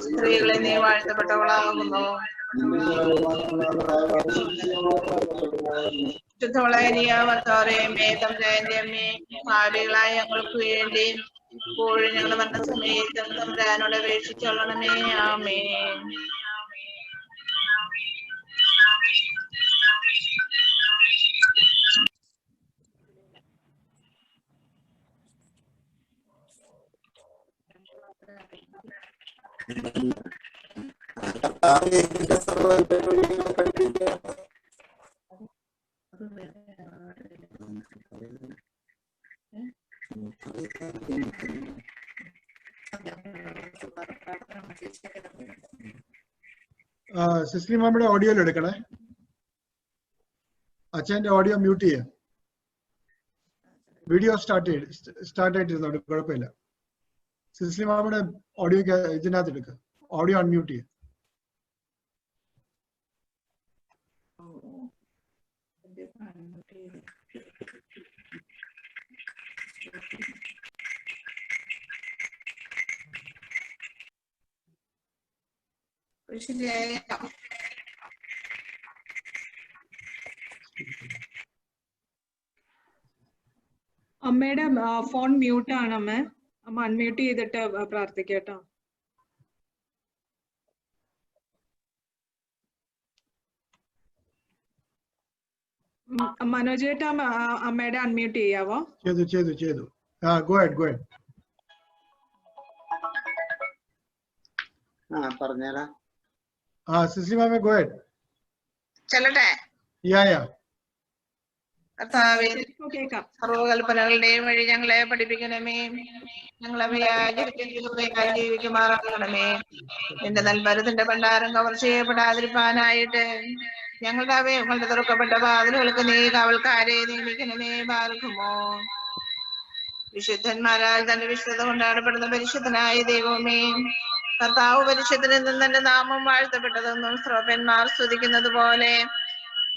സ്ത്രീകളെ നീ വാഴ്ത്തപ്പെട്ടവളാകുന്നു. ഭാവികളായ ഞങ്ങൾക്ക് വേണ്ടി ഇപ്പോഴും ഞങ്ങളുടെ മരണസമയത്തും തമ്പുരാനോട് അപേക്ഷിച്ചോളണമേ. ആമേൻ. സിസ്ലി മാമിയുടെ ഓഡിയോയിൽ എടുക്കണേ. അച്ഛന്റെ ഓഡിയോ മ്യൂട്ട് ചെയ്യാം. വീഡിയോ സ്റ്റാർട്ട് ആയിട്ടിരുന്നോണ്ട് കുഴപ്പമില്ല. സിസ്ലി മാമിയുടെ ഓഡിയോ ഇതിനകത്ത് എടുക്കുക. ഓഡിയോ അൺമ്യൂട്ട് ചെയ്യുക. അമ്മയുടെ ഫോൺ മ്യൂട്ടാണ് അമ്മ. അമ്മ അൺമ്യൂട്ട് ചെയ്തിട്ട് പ്രാർത്ഥിക്കട്ടോ. മനോജ് ചേട്ടാ അമ്മയുടെ അൺമ്യൂട്ട് ചെയ്യാവോ? ചെയ്തു. Go ahead. പറഞ്ഞേരാ. സിസ്ലി മാമേ go ahead. ചെല്ലട്ടെ? Yeah. കർത്താവേ സർവകൽപ്പനകളുടെയും വഴി ഞങ്ങളെ പഠിപ്പിക്കണമേ. ഞങ്ങളെ ജീവിക്കുമാറാക്കണമേ. നിന്റെ നൽമരത്തിന്റെ ഭണ്ഡാരം കവർ ചെയ്യപ്പെടാതിരിക്കാനായിട്ട് ഞങ്ങളുടെ തുറക്കപ്പെട്ട വാതിലുകൾക്ക് നീ കാവൽക്കാരെ നിയമിക്കണമേ. പാർക്കുമോ വിശുദ്ധന്മാരാൽ തന്റെ വിശുദ്ധത കൊണ്ടാടപ്പെടുന്ന പരിശുദ്ധനായ ദൈവമേ, കർത്താവ് പരിശുദ്ധനിൽ നിന്ന് തന്റെ നാമം വാഴ്ത്തപ്പെട്ടതെന്നും ശ്രോപ്പന്മാർ സ്തുതിക്കുന്നത് പോലെ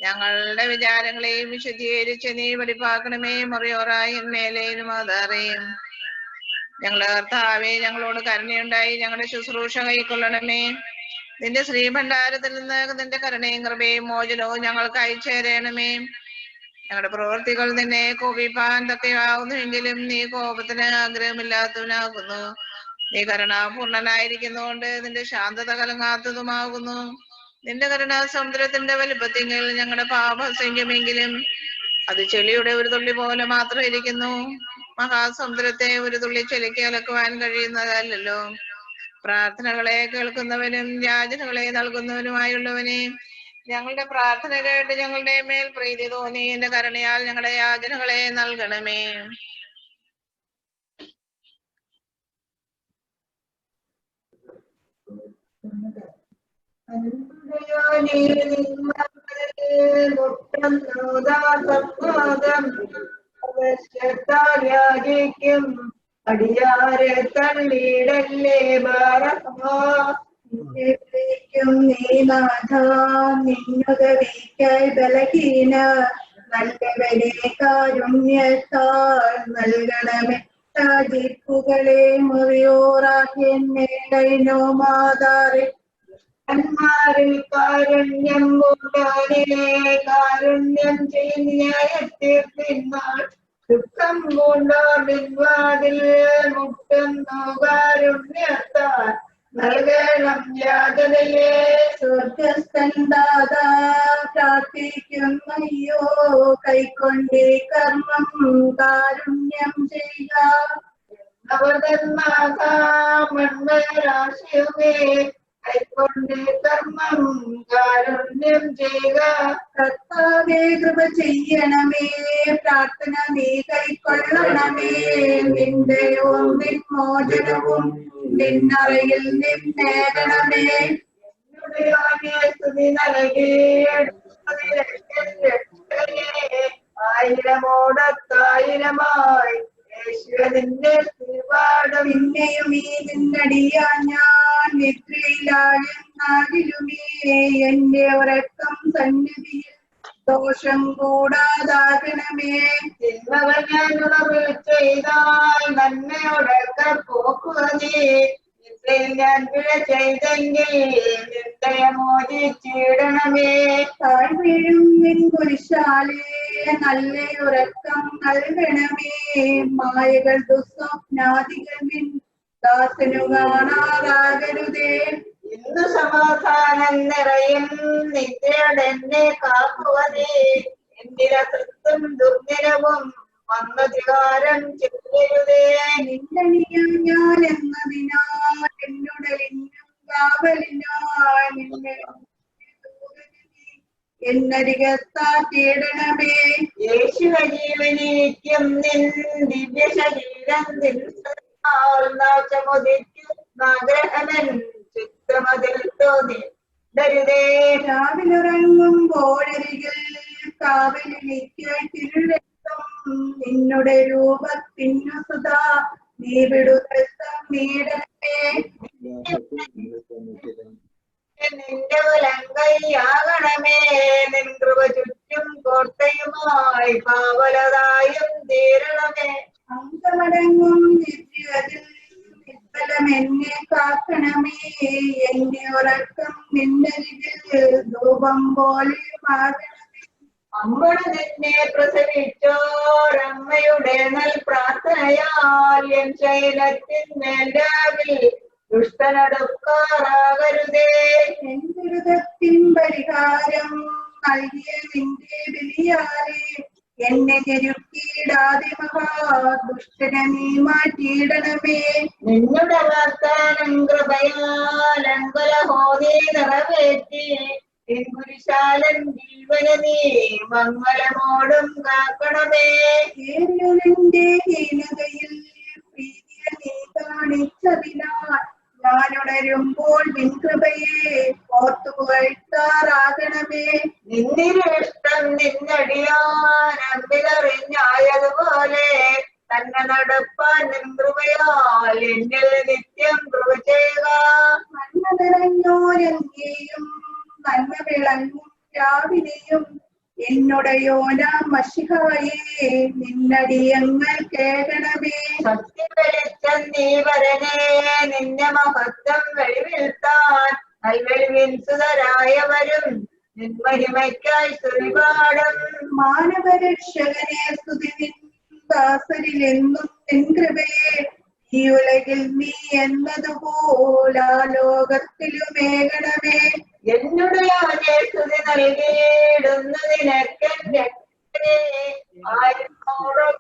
ഞങ്ങളുടെ വിചാരങ്ങളെയും വിശുദ്ധീകരിച്ച് നീ വെളിപ്പാക്കണമേ. മറിയോറായി മേലേനും അതറിയും. ഞങ്ങളുടെ കർത്താവേ ഞങ്ങളോട് കരുണയുണ്ടായി ഞങ്ങളുടെ ശുശ്രൂഷ കൈക്കൊള്ളണമേ. നിന്റെ ശ്രീഭണ്ഡാരത്തിൽ നിന്ന് നിന്റെ കരുണയും കൃപയും മോചനവും ഞങ്ങൾക്ക് അയച്ചേരണമേ. ഞങ്ങളുടെ പ്രവൃത്തികൾ നിന്നെ കോപിപ്പാൻ തക്കയാവുന്നുവെങ്കിലും നീ കോപത്തിന് ആഗ്രഹമില്ലാത്തവനാകുന്നു. നീ കരുണാപൂർണനായിരിക്കുന്നതുകൊണ്ട് നിന്റെ ശാന്തത കലങ്ങാത്തതുമാകുന്നു. നിന്റെ കരുണ സമുദ്രത്തിന്റെ വലുപ്പത്തിങ്കിൽ ഞങ്ങളുടെ പാപസംഖ്യമെങ്കിലും അത് ചെളിയുടെ ഒരു തുള്ളി പോലെ മാത്രം ഇരിക്കുന്നു. മഹാസമുദ്രത്തെ ഒരു തുള്ളി ചെളിക്ക് കലക്കുവാൻ കഴിയുന്നതല്ലോ. പ്രാർത്ഥനകളെ കേൾക്കുന്നവനും യാചനകളെ നൽകുന്നവനുമായുള്ളവനെ, ഞങ്ങളുടെ പ്രാർത്ഥന കേട്ട് ഞങ്ങളുടെ മേൽ പ്രീതി തോന്നി എന്റെ കരുണയാൽ ഞങ്ങളുടെ യാചനകളെ നൽകണമേ. അടിയാരെ തള്ളിയിടല്ലേ ും നീനാഥ നിന്നുദവിക്കായി ബലഹീന നല്ലവരെ കാരുണ്യത്താൽ നൽകണമേ. ജീപ്പുകളെ മുറിയോറാക്കിയോ മാതാറി അന്മാരിൽ കാരുണ്യം കൂട്ടാനേ കാരുണ്യം ചെയ്യുന്യായത്തീർപ്പിന്മാർ ദുഃഖം കൊണ്ടോടിൻവാതിൽ മുട്ടുന്നു കാരുണ്യത്താൽ നൽകണം യാതനയെ സ്വർഗസ്ഥൻ ദാതാ പ്രാർത്ഥിക്കുന്നയ്യോ കൈക്കൊണ്ടേ കർമ്മം കാരുണ്യം ചെയ്യുക മൺമരാശിയുമേ കൈക്കൊണ്ടേ കർമ്മം കാരുണ്യം ചെയ്യുക കർത്താവേ കൃപ ചെയ്യണമേ പ്രാർത്ഥന നീ കൈക്കൊള്ളണമേ നിന്റെ ഒന്നിൻ മോചനവും നിന്നറയിൽ നിന്നേകണമേ സ്തുതി നൽകി ആയിരമോടത്തായിരമായി പിന്നെയും ഈ നിന്നടിയാ ഞാൻ നിദ്രയിലായെന്നാകിലുമേ എന്റെ ഉറക്കം സന്നിധിയിൽ ദോഷം കൂടാതാകണമേ തിന്മകൾ ഞാൻ ഉണർവ് ചെയ്താൽ നന്മയോടൊക്കെ പോക്കുക നീ ഇത്രയും ഞാൻ പിഴ ചെയ്തെങ്കിൽ നിർദ്ദയമോചിച്ചിടണമേ താഴ്വീഴും നിൻ കുരിശാലേ നല്ല ഉറക്കം നൽകണമേ മായകൾ ദുസ്വപ്നാദികൾ നിൻ ദാസനു കാണാതാകരുതേ ഇന്ന് സമാധാനം നിറയും നിദ്രയുടെ എന്നെ കാക്കുവതേ എന്തിരസത്തും ദുർദിനവും വന്നധികാരം ചെയ്യരുതേ നിന്നണിയാൻ ഞാൻ എന്നതിനാൽ എന്നുടലിനും കാവലിനാൽ നിന്നെ എന്നരികത്താക്കിയിടണമേ യേശുവ ജീവനിക്കും നിൻ ദിവ്യ ശരീരം നാശമുദിക്കുന്നാഗ്രഹമൻ ചിത്രമതിൽ തോന്നി ദരിതേ രാവിലിറങ്ങുമ്പോഴരികിൽ കാവലിലേക്കായി തിരുരക്തം നിന്നുടെ രൂപത്തിനു സുധാ നീ വിടുതം നീടണമേ നിന്റെ ഉലങ്കൈയാകണമേ നിൻ കൃപ ചുറ്റും കോട്ടയുമായി കാവലതായും തീരണമേ അങ്കമടങ്ങും നിത്യതിൽ നിസ്ഫലം എന്നെ കാക്കണമേ എന്റെ ഉറക്കം നിന്നരികിൽ ധൂപം പോലെ മാറണമേ അമ്മട് നിന്നെ പ്രസവിച്ചോരമ്മയുടെ നൽ പ്രാർത്ഥനയാൽ എൻ ശൈലത്തിന്മേൽ രാവിൽ ദുഷ്ടനടുക്കാറാകരുതേ എൻ ദുരിതത്തിൻ പരിഹാരം നൽകിയ നിന്റെ ബലിയാലേ എന്നെ ഞെരുക്കിയിടാതെ മഹാദുഷ്ടനെ നീ മാറ്റിയിടണമേ നിന്നുടെ വാഗ്ദാനം കൃപയാൽ അങ്കുലഹോദി നിറവേറ്റി കുരിശാലൻ ജീവന നീ മംഗളമോടും കാക്കണമേ നിന്റെ ഹീനതയിൽ പ്രീതിയ നീ കാണിച്ചതിനാൽ ഞാനുണരുമ്പോൾ നിൻ കൃപയെ ഓർത്തുപുകഴ്ത്താറാകണമേ നിന്നിഷ്ടം നിന്നടിയാനമ്പിലറിഞ്ഞായതുപോലെ തന്നെ നടപ്പാൻ നിൻ കൃപയാൽ എന്നിൽ നിത്യം കൃപ ചെയ്യുക നന്മ നിറഞ്ഞോരെയും നന്മ വിളങ്ങും രാവിലെയും എന്നുടയോനാം മശിഹായേ നിന്നടിയങ്ങൾ കേൾക്കണമേ സത്യം വെളിച്ചം നീ വരനേ നിന്നെ മഹത്വം വെളിവിൽത്താൻ നൽവെളിവിൻസുതരായവരും നിൻമഹിമയ്ക്കായി സ്തുതിപാടും മാനവരക്ഷകനെ സ്തുതി നിൻ ദാസരിലെന്നും നിൻ കൃപയെ ഈ ഉലകിൽ നീ എന്നതുപോലാ ലോകത്തിലുമേകണമേ എന്നുടയോനെ സ്തുതി നൽകിയിടുന്നതിനൊക്കെ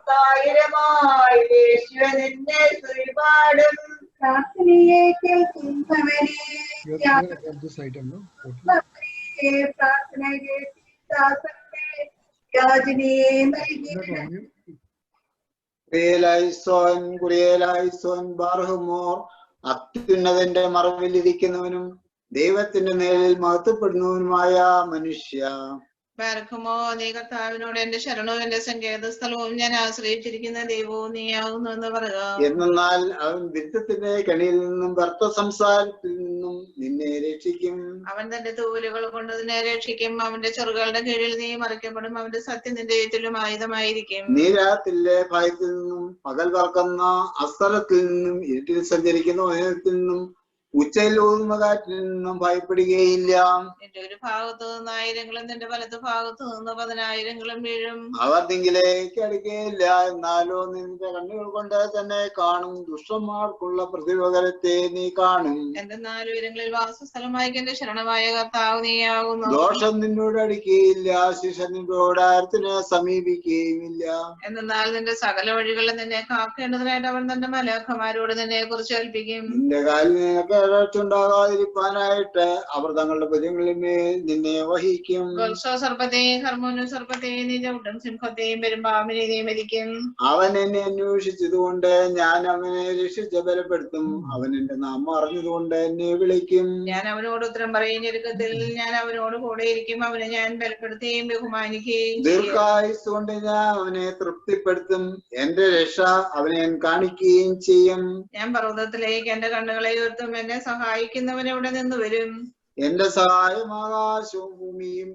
ആയിരമോടൊത്തായിരമായി യേശുവ നിന്നെ സ്തുതിപാടും പ്രാർത്ഥനയെ കേൾക്കുന്നവനെ പ്രാർത്ഥന കേൾക്കാസന്റെ യാചനയെ നൽകി അത്യുന്നതന്റെ മറവിലിരിക്കുന്നവനും ദൈവത്തിന്റെ നേരിൽ മഹത്വപ്പെടുന്നവനുമായ മനുഷ്യ ബാരക്കുമോ നീ കർത്താവിനോട് എന്റെ ശരണവും എന്റെ സങ്കേത സ്ഥലവും ഞാൻ ആശ്രയിച്ചിരിക്കുന്ന ദൈവവും നീയാകുന്നു എന്ന് പറയുക. എന്നാൽ അവൻ വിരുദ്ധത്തിന്റെ കണിയിൽ നിന്നും വ്യർത്ഥ സംസാരത്തിൽ നിന്നും നിന്നെ രക്ഷിക്കും. അവൻ തന്റെ തൂവലുകൾ കൊണ്ട് നിന്നെ രക്ഷിക്കും. അവന്റെ ചെറുകളുടെ കീഴിൽ നീ മറിക്കപ്പെടും. അവന്റെ സത്യം നിന്റെ ചുറ്റിലും ആയുധമായിരിക്കും. നീ രാത്രിയിലെ ഭയത്തിൽ നിന്നും പകൽ പറക്കുന്ന അസ്ഥലത്തിൽ നിന്നും ഇരുട്ടിൽ സഞ്ചരിക്കുന്ന വനത്തിൽ നിന്നും ഉച്ചയിൽ ഊതുന്ന കാറ്റിൽ നിന്നും ഭയപ്പെടുകയില്ല. നിന്റെ ഒരു ഭാഗത്തു നിന്ന് 1000 നിന്റെ വലത്ത് ഭാഗത്തു നിന്ന് 10,000 വീഴും. അവർ നിങ്കിലേക്ക് അടുക്കുകയില്ല. എന്നാലോ നിന്റെ കണ്ണുകൾ കൊണ്ട് തന്നെ കാണും. ദുഷ്ടന്മാർക്കുള്ള പ്രതിപകരത്തെ നീ കാണും. എന്തെന്നാൽ ഉയരങ്ങളിൽ വാസസ്ഥലമായി എന്റെ ശരണമായ കർത്താവ് നീയാകുന്നു. ദോഷം നിന്നോട് അടുക്കുകയില്ല. ശിക്ഷ നിന്നോട് ആരത്തിനെ സമീപിക്കുകയുമില്ല. എന്നാൽ നിന്റെ സകല വഴികളിൽ നിന്നെ കാക്കേണ്ടതിനായിട്ട് അവൻ തന്റെ മലാഖമാരോട് നിന്നെ കുറിച്ച് കൽപ്പിക്കും. നിന്റെ കാലിൽ ഉണ്ടാകാതിരിക്കാനായിട്ട് അവർ തങ്ങളുടെ ഭുജങ്ങളിന്മേൽ നിന്നെ വഹിക്കും. സർപ്പത്തെയും ഹർമോനും സർപ്പത്തെയും നീ ചവിട്ടും. സിംഹത്തെയും പെരുമ്പാമ്പിനെ നീ മരിക്കും. അവൻ എന്നെ അന്വേഷിച്ചതുകൊണ്ട് ഞാൻ അവനെ രക്ഷിച്ച് ബലപ്പെടുത്തും. അവൻ എന്റെ നാമം അറിഞ്ഞതുകൊണ്ട് എന്നെ വിളിക്കും. ഞാൻ അവനോട് ഉത്തരം പറയും. ഞെരുക്കത്തിൽ ഞാൻ അവനോട് കൂടെയിരിക്കും. അവനെ ഞാൻ ബലപ്പെടുത്തുകയും ബഹുമാനിക്കുകയും ദീർഘായുസ് കൊണ്ട് ഞാൻ അവനെ തൃപ്തിപ്പെടുത്തും. എന്റെ രക്ഷ അവനെ കാണിക്കുകയും ചെയ്യും. ഞാൻ പർവ്വതത്തിലേക്ക് എന്റെ കണ്ണുകളെ ഉയർത്തും. എന്നെ സഹായിക്കുന്നവൻ എവിടെ നിന്ന് വരും? എന്റെ സഹായം ആകാശവും ഭൂമിയും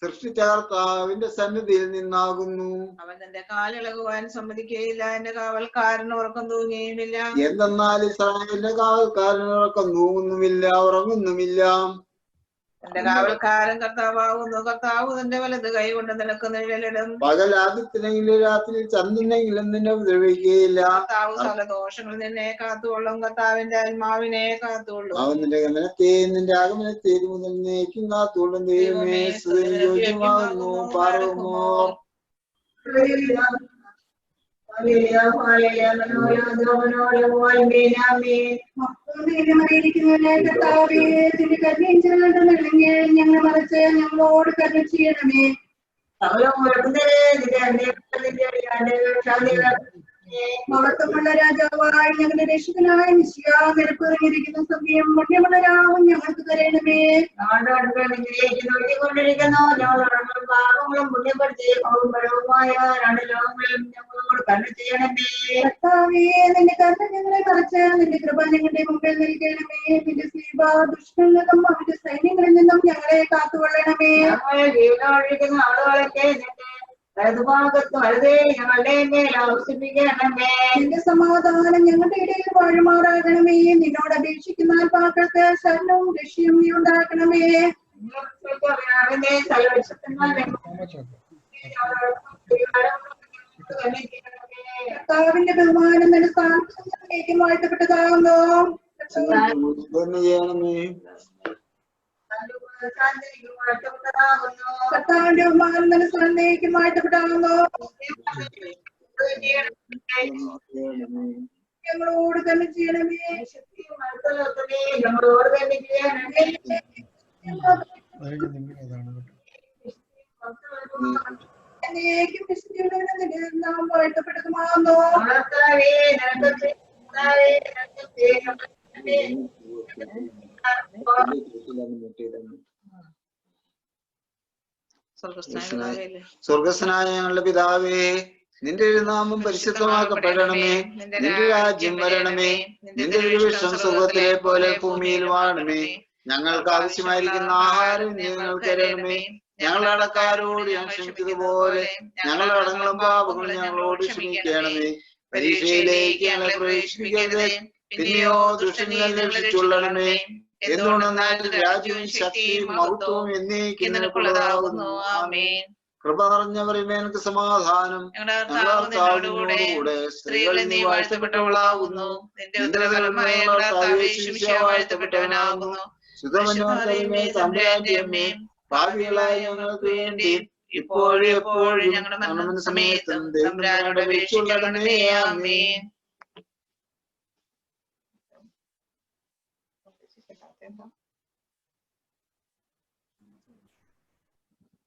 സൃഷ്ടിച്ച കർത്താവിന്റെ സന്നിധിയിൽ നിന്നാകുന്നു. അവൻ എന്റെ കാലിളകുവാൻ സമ്മതിക്കുകയില്ല. എന്റെ കാവൽക്കാരൻ ഉറക്കം തൂങ്ങുകയുമില്ല. എന്തെന്നാൽ ഇസ്രായേലിന്റെ കാവൽക്കാരൻ ഉറക്കം തൂങ്ങുന്നുമില്ല, ഉറങ്ങുന്നുമില്ല. എന്റെ കാവൽക്കാരൻ കർത്താവാകുന്നു. കർത്താവ് തന്റെ വലത് കൈ കൊണ്ട് നിനക്ക് നിഴലിടും. പകൽ ആദിത്യനെങ്കിലും രാത്രി ചന്ദ്രനെങ്കിലും നിന്നെ ഉപദ്രവിക്കുകയില്ല. കർത്താവ് സകല ദോഷങ്ങൾ നിന്നെ കാത്തുകൊള്ളും. കർത്താവിന്റെ ആത്മാവിനെ കാത്തുകൊള്ളും. അവൻ നിന്റെ ഗമനത്തെയും നിന്റെ ആഗമനത്തെയും മുതൽ നീക്കും കാത്തുകൊള്ളും. ദൈവമേ സ്തുതിയും യോഗ്യമാകുന്നു. പാർവമോ ഞങ്ങൾ മറിച്ച് ഞങ്ങളോട് കരുണ ചെയ്യണമേ. മഹത്വമുള്ള രാജാവായി ഞങ്ങളുടെ രക്ഷകനായ മിശിഹാ നിരപ്പിറങ്ങിയിരിക്കുന്ന സമയം പുണ്യമുള്ള രാവും ഞങ്ങൾക്ക് തരണമേ. കൊണ്ടിരിക്കുന്നു ഞങ്ങളുടെ പാപങ്ങളും പുണ്യപ്പെടുത്തി പരവുമായ രണ്ട് ലോകങ്ങളും ഞങ്ങളോട് കരുണ ചെയ്യണമേ. കർത്താവേ നിന്റെ കരുണ ഞങ്ങളെ മറിച്ച് നിന്റെ കൃപ ഞങ്ങളുടെ മുമ്പിൽ നൽകണമേ. നിന്റെ സ്ലീബ ദുഷ്ടനിൽ നിന്നും അവന്റെ സൈന്യങ്ങളിൽ നിന്നും ഞങ്ങളെ കാത്തുകൊള്ളണമേ. ജീവനോടിരിക്കുന്ന ആളുകളൊക്കെ നിന്റെ സമാധാനം ഞങ്ങളുടെ ഇടയിൽ വാഴുമാറാകണമേ. നിന്നോട് അപേക്ഷിക്കുന്ന പാക്കൾക്ക് ശരണവും രക്ഷയും നീ ഉണ്ടാക്കണമേ. കർത്താവിന്റെ ബഹുമാനം നിന്റെ സ്ഥാനത്തേക്ക് വാഴ്ത്തപ്പെട്ടതാകുന്നു. കർത്താവിന്റെ ബഹുമാനം നിന്റെ സ്ഥാനത്തേക്ക് വാഴ്ത്തപ്പെട്ടതാകുന്നു. ഞങ്ങളോട് തന്നെ ചെയ്യണമേ. ഞങ്ങളോട് തന്നെ ചെയ്യണമേ. നാം വാഴ്ത്തപ്പെട്ടതുമാകുന്നു. സ്വർഗസ്നായ ഞങ്ങളുടെ പിതാവേ, നിന്റെ നാമം പരിശുദ്ധമാക്കപ്പെടണമേ. നിന്റെ രാജ്യം വരണമേ. നിന്റെ വിഷം സ്വർഗത്തിലെ പോലെ ഭൂമിയിൽ വാഴണമേ. ഞങ്ങൾക്ക് ആവശ്യമായിരിക്കുന്ന ആഹാരം ഞങ്ങൾക്ക് തരണമേ. ഞങ്ങളുടെ അടക്കാരോട് ഞാൻ ക്ഷമിച്ചതുപോലെ ഞങ്ങളുടെ അടങ്ങളും പാപങ്ങളും ഞങ്ങളോട് ക്ഷമിക്കണമേ. പരീക്ഷയിലേക്ക് ഞങ്ങളെ പ്രവേശിപ്പിക്കരുതേ, പിന്നെയോ ദുഷ്ടനിൽ രക്ഷിച്ചുകൊള്ളണമേ. എന്തുകൊണ്ടെന്നാൽ രാജ്യവും ശക്തിയും മഹത്വവും എന്നേക്കും നിനക്കുള്ളതാകുന്നു. ആമേൻ. കൃപ നിറഞ്ഞവരെ എനിക്ക് സമാധാനം. ഞങ്ങളുടെ സ്ത്രീകളിൽ നീ വാഴ്ത്തപ്പെട്ടവളാകുന്നു. വാഴ്ത്തപ്പെട്ടവനാകുന്നു. ശുദ്ധമനോഹരമേ തമ്പുരാന്റെ അമ്മേ, പാപികളായ ഞങ്ങൾക്ക് വേണ്ടി ഇപ്പോഴും എപ്പോഴും ഞങ്ങളുടെ മരണസമയത്തും തമ്പുരാനോട് അപേക്ഷിക്കണമേ. ആമേൻ.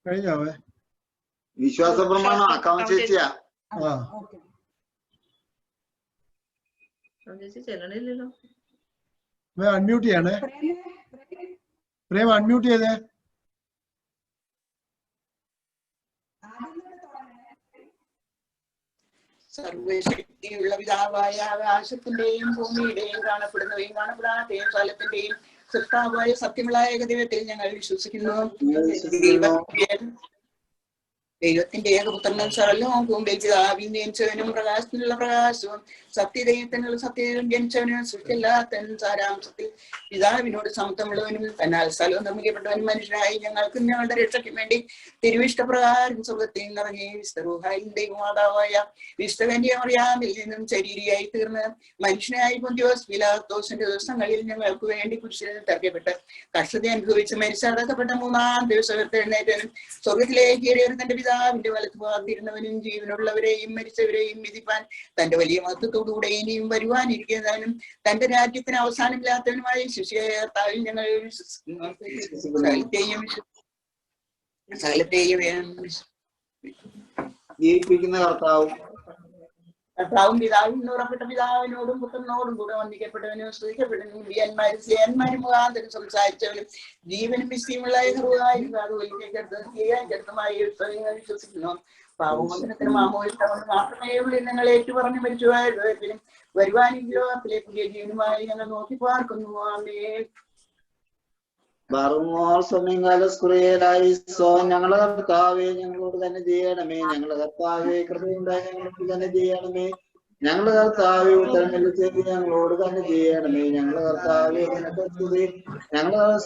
കഴിഞ്ഞാവേ വിശ്വാസ പ്രമാണം ആക്കാമ ചേച്ചിയാ. അൺമ്യൂട്ട് ചെയ്യണേ. പ്രേം അൺമ്യൂട്ട് ചെയ്തേ. സർവശക്തിയുള്ള പിതാവായ ആകാശത്തിന്റെയും ഭൂമിയുടെയും കാണപ്പെടുന്നവയും കാണപ്പെടാതെയും സ്ഥലത്തിന്റെയും സൃഷ്ടാവായ സത്യമുള്ള ഏകദൈവത്തിൽ ഞങ്ങൾ വിശ്വസിക്കുന്നു. ദൈവത്തിന്റെ ഏകപുത്രനും സകലവും ഭൂമിയിൽ പിതാവിൽ ജനിച്ചവനും പ്രകാശത്തിനുള്ള പ്രകാശവും സത്യദൈവത്തിനുള്ള സത്യവും ജനിച്ചവനും സൃഷ്ടിയില്ലാത്ത സാരാംശത്തിൽ പിതാവിനോട് സമത്വമുള്ളവനും തന്നാൽ സ്ഥലവും നിർമ്മിക്കപ്പെട്ടവനും മനുഷ്യരായി ഞങ്ങൾക്കും ഞങ്ങളുടെ രക്ഷയ്ക്കും വേണ്ടി തിരുവിഷ്ടപ്രകാരം സ്വർഗത്തിൽ നിറങ്ങി വിസ്തരൂഹായും ദൈവമാതാവായ വിസ്തവന്റെ അറിയാമിൽ നിന്നും ശരീരിയായി തീർന്ന് മനുഷ്യനായി പൊന്തിയോസ് പിലാത്തോസിന്റെ ദിവസങ്ങളിൽ ഞങ്ങൾക്ക് വേണ്ടി കുരിശിൽ തറയ്ക്കപ്പെട്ട് കഷ്ടത അനുഭവിച്ച് മരിച്ചടക്കപ്പെട്ട മൂന്നാം ദിവസം എഴുന്നേറ്റനും സ്വർഗത്തിലേക്ക് കയറിയ തന്റെ പിതാവിന്റെ വലത്ത് ഭാഗത്തിരുന്നവനും ജീവനുള്ളവരെയും മരിച്ചവരെയും വിധിപ്പാൻ തന്റെ വലിയ മഹത്വത്തോടുകൂടെ ഇനിയും വരുവാനിരിക്കുന്നവനും തന്റെ രാജ്യത്തിന് അവസാനമില്ലാത്തവനുമായ ശിഷ്യത്താവിൽ ഞങ്ങൾ സകലത്തെയും ജീവിപ്പിക്കുന്ന കർത്താവും പിതാവും ഉറപ്പെട്ട പിതാവിനോടും പുത്രനോടും കൂടെ വന്ദിക്കപ്പെട്ടവനും സ്തുതിക്കപ്പെട്ടവനും ബിയന്മാരും സിയന്മാരും മുഖാന്തരം സംസാരിച്ചവനും ജീവനും വിശ്വമുള്ള വിശ്വസിക്കുന്നു. പാവമോചനത്തിനും മാമോദിസത്തിനും മാത്രമേ ഉള്ളൂ ഞങ്ങൾ ഏറ്റുപറഞ്ഞു മരിച്ചുപോയതിനും വരുവാനെങ്കിലോ അതിലെ പുതിയ ജീവനുമായി ഞങ്ങൾ നോക്കി പാർക്കുന്നു. ആമേൻ. ഞങ്ങളുടെ കർത്താവെ ഞങ്ങളോട് തന്നെ ചെയ്യണമേ. ഞങ്ങളുടെ കർത്താവെ കൃപയുണ്ടായി ഞങ്ങളോട് തന്നെ ചെയ്യണമേ. ഞങ്ങളുടെ കർത്താവെ ഉത്തരം ചെയ്ത് ഞങ്ങളോട് തന്നെ ചെയ്യണമേ. ഞങ്ങളുടെ കർത്താവെ സ്തുതി. ഞങ്ങളുടെ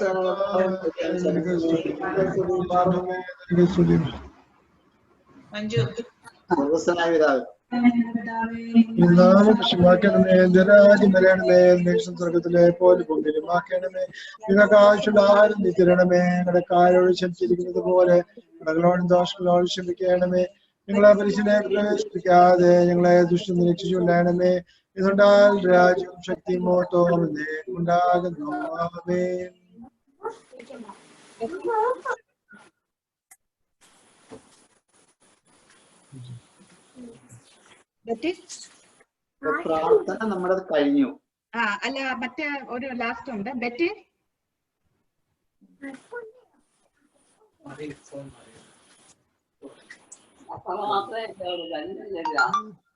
സ്വർഗത്തിലെ പോലെ ഭൂമിയിലുമാക്കണമേ. നിങ്ങൾക്ക് ആവശ്യമുള്ള ആഹാരം നീ തരണമേ. ഞങ്ങളുടെ കാരോട് ക്ഷമിച്ചിരിക്കുന്നത് പോലെ കടകളോടും ദോഷങ്ങളോട് ക്ഷമിക്കണമേ. നിങ്ങളെ പരിശീലനെ പ്രവേശിപ്പിക്കാതെ ഞങ്ങളെ ദുഷ്ടം രക്ഷിച്ചുകൊള്ളണമേ. ഇതുകൊണ്ടാൽ രാജ്യവും ശക്തിയും മോട്ടവും ഉണ്ടാകുന്നു. ആമേൻ. പ്രാർത്ഥന നമ്മുടെ കഴിഞ്ഞു. അല്ല മറ്റേ ഒരു ലാസ്റ്റ് ഉണ്ട്. ബെറ്റ്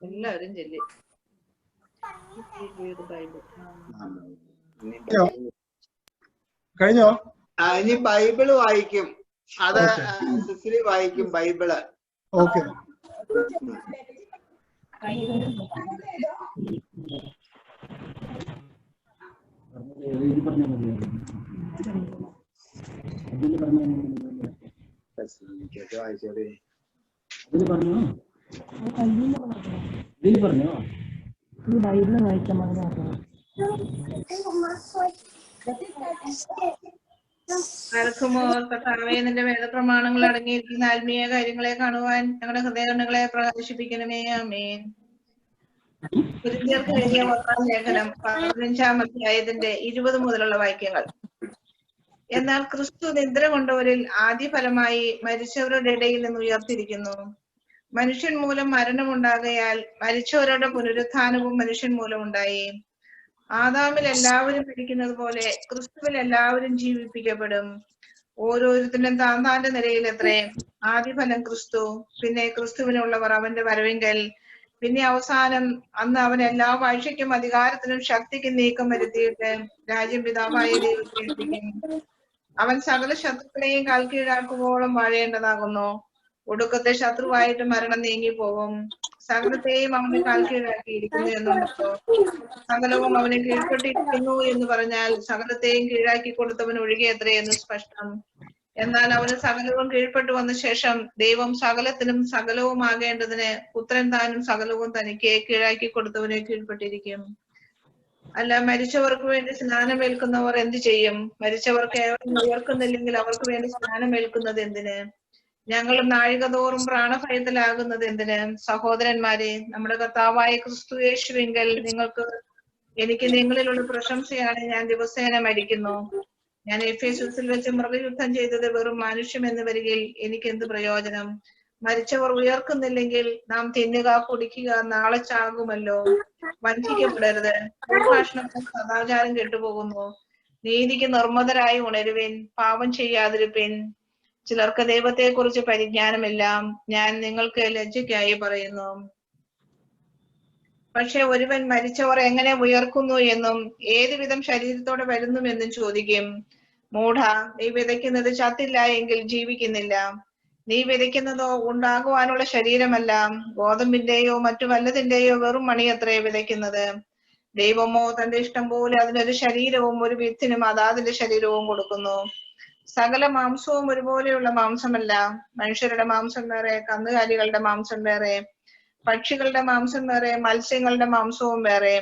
എല്ലാവരും ചെല്ലി കഴിഞ്ഞോ? ഇനി ബൈബിള് വായിക്കും. അത് സിസിലി വായിക്കും ബൈബിള്. ഓക്കെ. ബൈബിള് വായിക്കാൻ നിന്റെ വേദപ്രമാണങ്ങൾ അടങ്ങിയിരിക്കുന്ന ആത്മീയ കാര്യങ്ങളെ കാണുവാൻ ഞങ്ങളുടെ ഹൃദയങ്ങളെ പ്രകാശിപ്പിക്കണമേ. ആമേൻ. കൊരിന്ത്യർക്ക് എഴുതിയ ഒന്നാം ലേഖനം 15-ാം അധ്യായത്തിന്റെ 20 മുതലുള്ള വാക്യങ്ങൾ. എന്നാൽ ക്രിസ്തു നിദ്ര കൊണ്ടവരിൽ ആദ്യഫലമായി മരിച്ചവരുടെ ഇടയിൽ നിന്ന് ഉയർത്തിരിക്കുന്നു. മനുഷ്യൻ മൂലം മരണമുണ്ടാകയാൽ മരിച്ചവരുടെ പുനരുത്ഥാനവും മനുഷ്യൻ മൂലം ഉണ്ടായി. ആദാമിൽ എല്ലാവരും മരിക്കുന്നത് പോലെ ക്രിസ്തുവിൽ എല്ലാവരും ജീവിപ്പിക്കപ്പെടും. ഓരോരുത്തരും താന്താന്റെ നിലയിൽ എത്രേ. ആദ്യഫലം ക്രിസ്തു, പിന്നെ ക്രിസ്തുവിനുള്ളവർ അവന്റെ വരവിങ്കൽ, പിന്നെ അവസാനം അന്ന് അവൻ എല്ലാ വാഴ്ചയ്ക്കും അധികാരത്തിനും ശക്തിക്കും നീക്കം വരുത്തിയിട്ട് രാജ്യം പിതാവായ ദൈവത്തെ ഏൽപ്പിക്കും. അവൻ സകല ശത്രുക്കളെയും കാൽക്കീഴാക്കുവോളം വാഴേണ്ടതാകുന്നു. ഒടുക്കത്തെ ശത്രുവായിട്ട് മരണം നീങ്ങിപ്പോകും. സകലത്തെയും അവന് കാൽക്കീഴാക്കിയിരിക്കുന്നു എന്നുണ്ടോ? സകലവും അവന് കീഴ്പ്പെട്ടിരിക്കുന്നു എന്ന് പറഞ്ഞാൽ സകലത്തെയും കീഴാക്കി കൊടുത്തവൻ ഒഴികെ എത്രയെന്ന് സ്പഷ്ടം. എന്നാൽ അവന് സകലവും കീഴ്പ്പെട്ടു വന്ന ശേഷം ദൈവം സകലത്തിനും സകലവും ആകേണ്ടതിന് പുത്രൻ താനും സകലവും തനിക്ക് കീഴാക്കി കൊടുത്തവനെ കീഴ്പ്പെട്ടിരിക്കും. അല്ല, മരിച്ചവർക്ക് വേണ്ടി സ്നാനമേൽക്കുന്നവർ എന്ത് ചെയ്യും? മരിച്ചവർക്ക് ഉയർക്കുന്നില്ലെങ്കിൽ അവർക്ക് വേണ്ടി സ്നാനമേൽക്കുന്നത് എന്തിന്? ഞങ്ങൾ നാഴികതോറും പ്രാണഭയത്തിലാകുന്നത് എന്തിന്? സഹോദരന്മാരെ, നമ്മുടെ കർത്താവായ ക്രിസ്തു യേശുവിങ്കൽ എനിക്ക് നിങ്ങളിലുള്ള പ്രശംസയാണ്. ഞാൻ ദിവസേന മരിക്കുന്നു. ഞാൻ എഫേസുസിൽ വെച്ച് മൃഗയുദ്ധം ചെയ്തത് വെറും മനുഷ്യം എന്ന് വരികിൽ എനിക്ക് എന്ത് പ്രയോജനം? മരിച്ചവർ ഉയർക്കുന്നില്ലെങ്കിൽ നാം തിന്നുക കുടിക്കുക, നാളെ ചാകുമല്ലോ. വഞ്ചിക്കപ്പെടരുത്. ദുർഭാഷണത്തിൽ സദാചാരം കെട്ടുപോകുന്നു. നീതിക്ക് നിർമ്മതരായി ഉണരുവിൻ, പാപം ചെയ്യാതിരിപ്പിൻ. ചിലർക്ക് ദൈവത്തെ കുറിച്ച് പരിജ്ഞാനമില്ല. ഞാൻ നിങ്ങൾക്ക് ലജ്ജയ്ക്കായി പറയുന്നു. പക്ഷെ ഒരുവൻ മരിച്ചവർ എങ്ങനെ ഉയർക്കുന്നു എന്നും ഏതുവിധം ശരീരത്തോടെ വരുന്നുമെന്നും ചോദിക്കും. മൂഢ, നീ വിതയ്ക്കുന്നത് ചത്തില്ല എങ്കിൽ ജീവിക്കുന്നില്ല. നീ വിതയ്ക്കുന്നതോ ഉണ്ടാകുവാനുള്ള ശരീരമല്ല, ഗോതമ്പിന്റെയോ മറ്റു വല്ലതിന്റെയോ വെറും മണിയത്രേ വിതയ്ക്കുന്നത്. ദൈവമോ തന്റെ ഇഷ്ടം പോലെ അതിനൊരു ശരീരവും ഒരു വിത്തിനും അതാതിന്റെ ശരീരവും കൊടുക്കുന്നു. സകല മാംസവും ഒരുപോലെയുള്ള മാംസമല്ല. മനുഷ്യരുടെ മാംസം വേറെ, കന്നുകാലികളുടെ മാംസം വേറെ, പക്ഷികളുടെ മാംസം വേറെ, മത്സ്യങ്ങളുടെ മാംസവും വേറെ.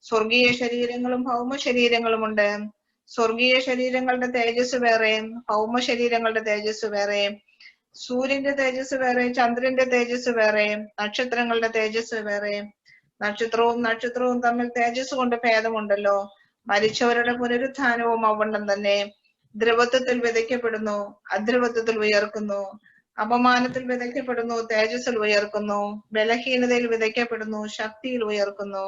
സ്വർഗീയ ശരീരങ്ങളും ഭൗമ ശരീരങ്ങളുമുണ്ട്. സ്വർഗീയ ശരീരങ്ങളുടെ തേജസ് വേറെ, ഭൗമ ശരീരങ്ങളുടെ തേജസ് വേറെ. സൂര്യന്റെ തേജസ് വേറെ, ചന്ദ്രന്റെ തേജസ് വേറെ, നക്ഷത്രങ്ങളുടെ തേജസ് വേറെ. നക്ഷത്രവും തമ്മിൽ തേജസ് കൊണ്ട് ഭേദമുണ്ടല്ലോ. മരിച്ചവരുടെ പുനരുത്ഥാനവും അവണ്ണം തന്നെ. ദ്രവത്വത്തിൽ വിതയ്ക്കപ്പെടുന്നു, അദ്രവത്വത്തിൽ ഉയർക്കുന്നു. അപമാനത്തിൽ വിതയ്ക്കപ്പെടുന്നു, തേജസ്സിൽ ഉയർക്കുന്നു. ബലഹീനതയിൽ വിതയ്ക്കപ്പെടുന്നു, ശക്തിയിൽ ഉയർക്കുന്നു.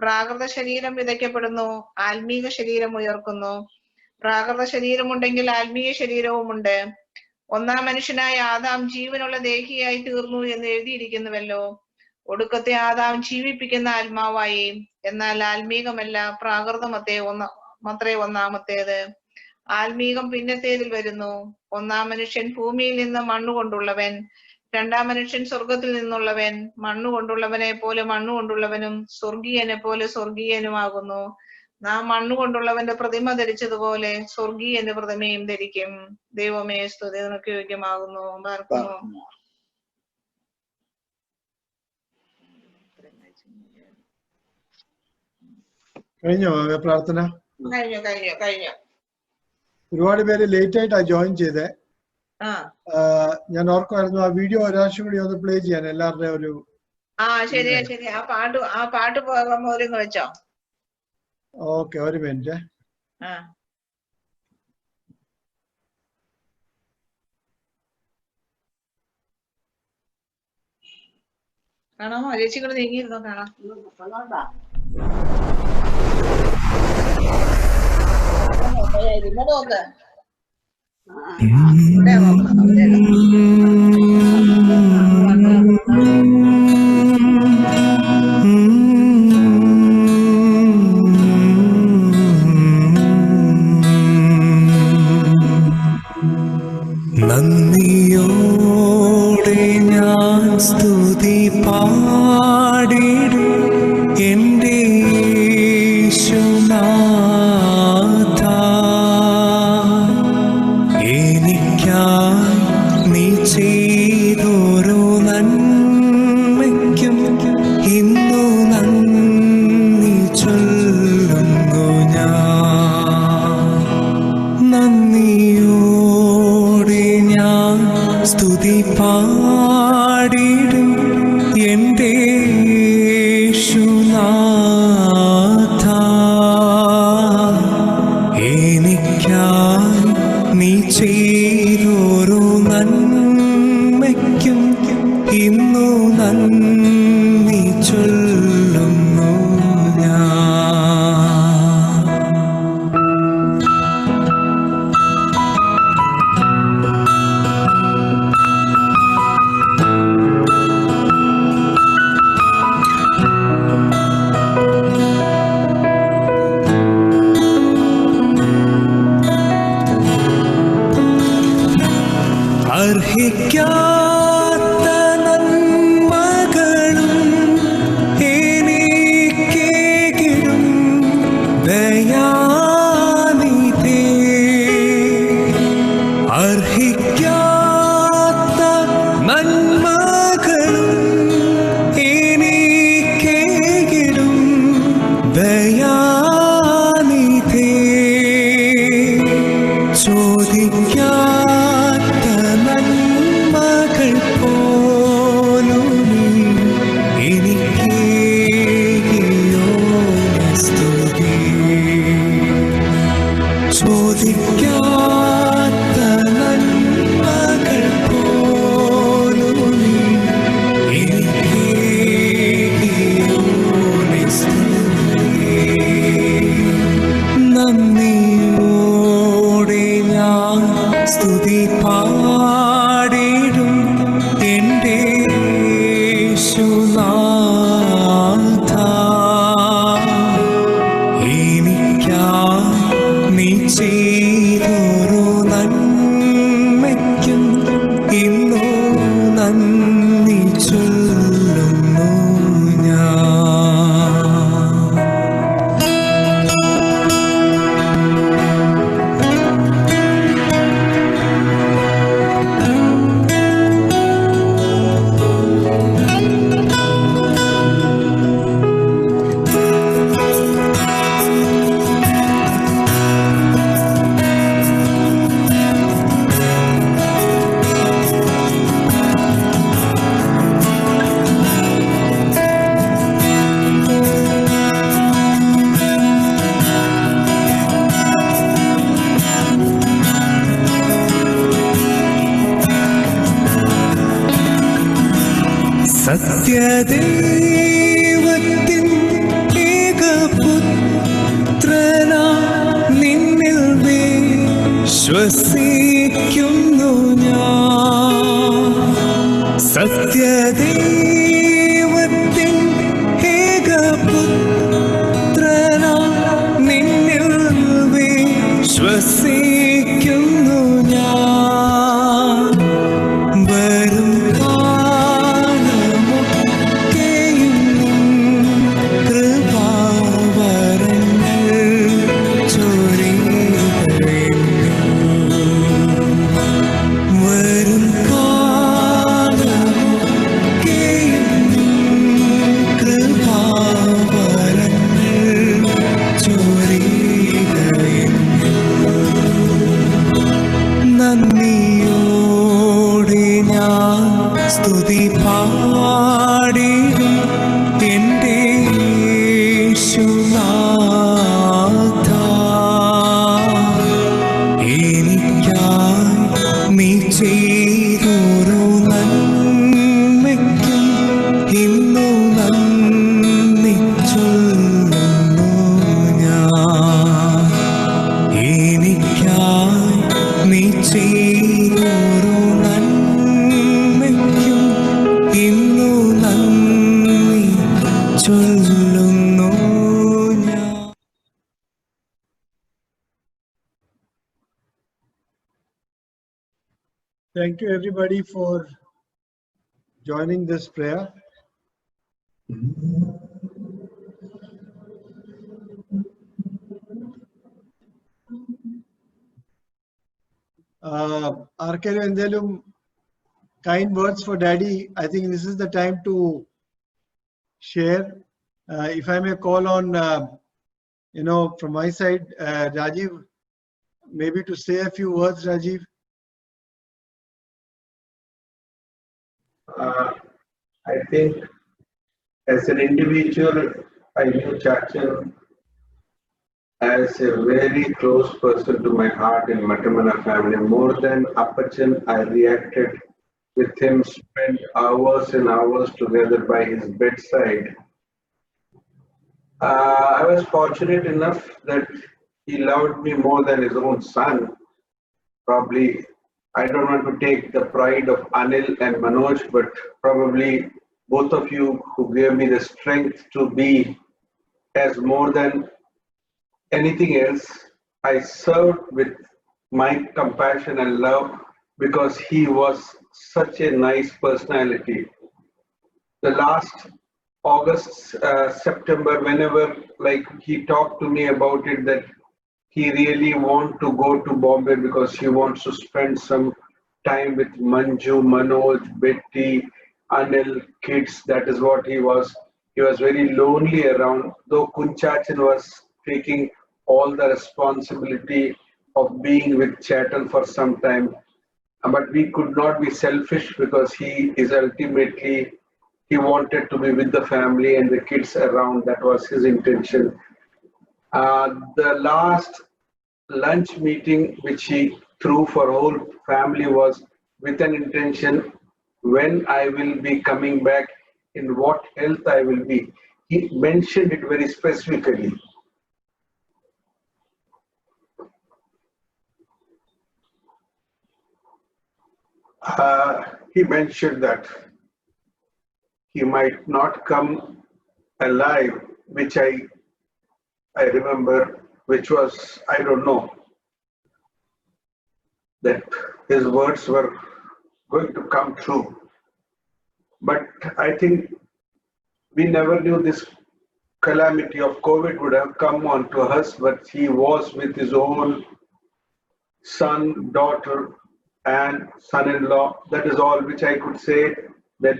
പ്രാകൃത ശരീരം വിതയ്ക്കപ്പെടുന്നു, ആത്മീക ശരീരം ഉയർക്കുന്നു. പ്രാകൃത ശരീരമുണ്ടെങ്കിൽ ആത്മീയ ശരീരവുമുണ്ട്. ഒന്നാം മനുഷ്യനായ ആദാം ജീവനുള്ള ദേഹിയായി തീർന്നു എന്ന് എഴുതിയിരിക്കുന്നുവല്ലോ. ഒടുക്കത്തെ ആദാം ജീവിപ്പിക്കുന്ന ആത്മാവായി. എന്നാൽ ആത്മീകമല്ല, പ്രാകൃതമത്രേ ഒന്നാമത്തേത്. ആത്മീകം പിന്നത്തേതിൽ വരുന്നു. ഒന്നാം മനുഷ്യൻ ഭൂമിയിൽ നിന്ന് മണ്ണുകൊണ്ടുള്ളവൻ, രണ്ടാം മനുഷ്യൻ സ്വർഗത്തിൽ നിന്നുള്ളവൻ. മണ്ണുകൊണ്ടുള്ളവനെ പോലെ മണ്ണുകൊണ്ടുള്ളവനും സ്വർഗീയനെ പോലെ സ്വർഗീയനുമാകുന്നു. നാം മണ്ണുകൊണ്ടുള്ളവന്റെ പ്രതിമ ധരിച്ചതുപോലെ സ്വർഗീയന്റെ പ്രതിമയും ധരിക്കും. ദൈവമേ, സ്തുതി നിനക്ക് യോഗ്യമാകുന്നു. പാർക്കുന്നു. കഴിഞ്ഞോ പ്രാർത്ഥന? കഴിഞ്ഞു. ഒരുപാട് പേര് ലേറ്റ് ആയിട്ടാ ജോയിൻ ചെയ്തേ. ഞാൻ ഓർക്കുമായിരുന്നു ആ വീഡിയോ ഒരാഴ്ച കൂടി ഒന്ന് പ്ലേ ചെയ്യാൻ എല്ലാവരുടെയും ഒരു. ശരിയാ. ആ പാട്ട് പോകാൻ വെച്ചോ. ഓക്കെ, ഒരു മിനിറ്റ്. കാണാമോ? ചേച്ചി കൂടെ നീങ്ങിയിരുന്നോ? കാണാം. നോക്ക്. നന്ദിയോടെ ഞാൻ സ്തുതി പാടിടും എൻ്റെ യേശുനാഥ. എനിക്കായി നീ ചെയ്തോരോ നന്മയ്ക്കും ഇന്നു നന്ദി ചൊല്ലുന്നു ഞാൻ. നന്ദിയോടെ ഞാൻ സ്തുതി പാടിടും എൻ്റെ യേശുനാഥ. എനിക്കായി നീ ചെയ്തോരോ നന്മയ്ക്കും ഇന്നു നന്ദി ചൊല്ലുന്നു ഞാൻ. സത്യദൈവത്തിൻ ഏകപുത്രനാ നിന്നിൽ വിശ്വസിക്കുന്നു ഞാൻ. സത്യദൈവത്തിൻ ഏകപുത്രനാ നിന്നിൽ വിശ്വസിക്കുന്നു ഞാൻ. വരും കാലമൊക്കെയും നിൻ കൃപാവരങ്ങൾ ചൊരിയുകയും വരും കാലമൊക്കെയും നിൻ കൃപാവരങ്ങൾ ചൊരിയുകയും നന്ദിയോടെ ഞാൻ സ്തുതി പാടിടും എൻ്റെ യേശുനാഥ. എനിക്കായി നീ ചെയ്തൊരു നന്മയ്ക്കും ഇന്നു നന്ദി ചൊല്ലുന്നു ഞാൻ. എനിക്കായി നീ ചെയ്തൊരു നന്മയ്ക്കും ഇന്നു നന്ദി ചൊല്ലുന്നു ഞാൻ. Thank you everybody for joining this prayer. ആർക്കെങ്കിലും എന്തെങ്കിലും kind words for daddy? I think this is the time to share. If I may call on, from my side, Rajiv, maybe to say a few words, Rajiv. I think as an individual, I knew Chachan as a very close person to my heart in Matamana family. More than Appachan, I reacted with him, spent hours and hours together by his bedside. I was fortunate enough that he loved me more than his own son. Probably, I don't want to take the pride of Anil and Manoj, but probably both of you who gave me the strength to be as more than anything else. I served with my compassion and love because he was such a nice personality. The last August, September, whenever he talked to me about it, that he really wants to go to Bombay because he wants to spend some time with Manju, Manoj, Betty, Anil, kids. That is what he was. He was very lonely around, though Kunchachan was taking all the responsibility of being with Chatan for some time. But we could not be selfish because he wanted to be with the family and the kids around. That was his intention. The last lunch meeting which he threw for whole family was with an intention when I will be coming back, in what health I will be. He mentioned it very specifically. He mentioned that he might not come alive, which I remember, which was, I don't know, that his words were going to come true. But I think we never knew this calamity of COVID would have come on to us, but he was with his own son, daughter, and son-in-law. That is all which I could say, that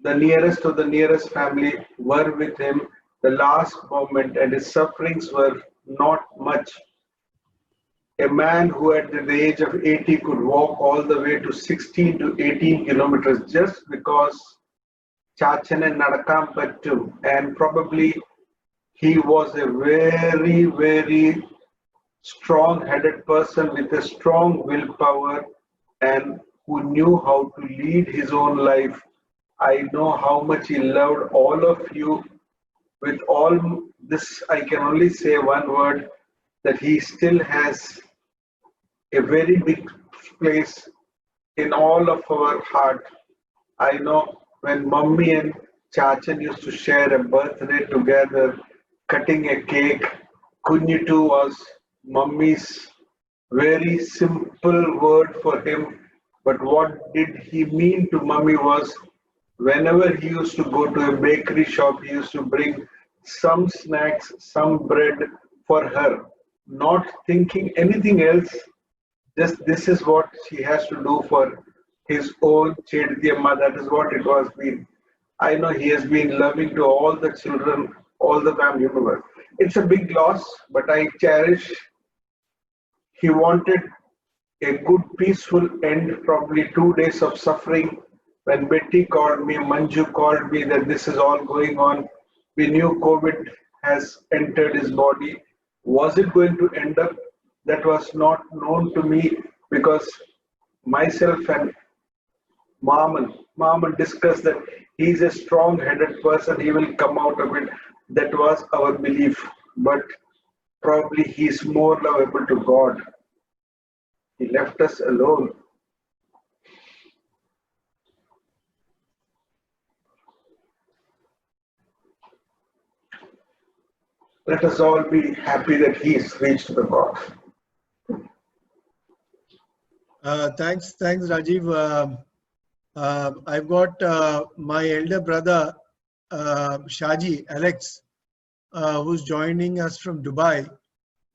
the nearest of the nearest family were with him the last moment, and his sufferings were not much. A man who at the age of 80 could walk all the way to 16 to 18 kilometers just because Chachane Nadakam Pattu, and probably he was a very, very strong-headed person with a strong willpower and who knew how to lead his own life. I know how much he loved all of you. With all this, I can only say one word, that he still has a very big place in all of our heart. I know when Mummy and Chachan used to share a birthday together, cutting a cake, Kunyitu was Mummy's very simple word for him. But what did he mean to Mummy was, whenever he used to go to a bakery shop, he used to bring some snacks, some bread for her, not thinking anything else. Just this is what he has to do for his own Chediyamma. That is what it was been. I know he has been loving to all the children, all the family members. It's a big loss, but I cherish. He wanted a good, peaceful end, probably 2 days of suffering. When Betty called me, Manju called me that this is all going on. We knew COVID has entered his body. Was it going to end up? That was not known to me, because myself and Maman discussed that he's a strong-headed person. He will come out of it. That was our belief. But probably he's more lovable to God. He left us alone. Let us all be happy that he is reached the God. Thanks, Rajiv. I've got my elder brother, Shaji, Alex, who's joining us from Dubai.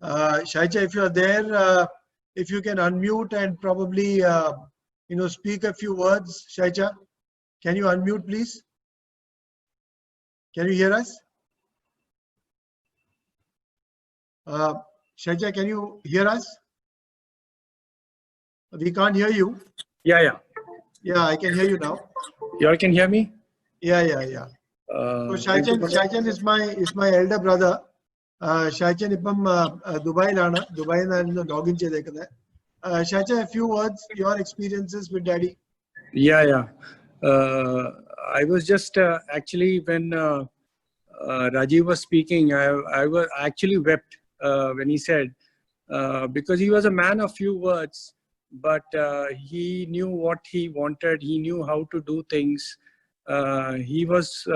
Shaicha, if you're there, if you can unmute and probably, speak a few words. Shaicha, can you unmute, please? Can you hear us? Shaicha, can you hear us? We can't hear you. Yeah. Yeah, I can hear you now. You all can hear me? Yeah. So Shaichan is my elder brother. Shaichan ippam Dubai-lana. Dubai-na login cheyidekkunne. Shaichan, a few words, your experiences with Daddy. Yeah. I was just actually when Rajiv was speaking, I was actually wept when he said, because he was a man of few words, but he knew what he wanted. He knew how to do things. He was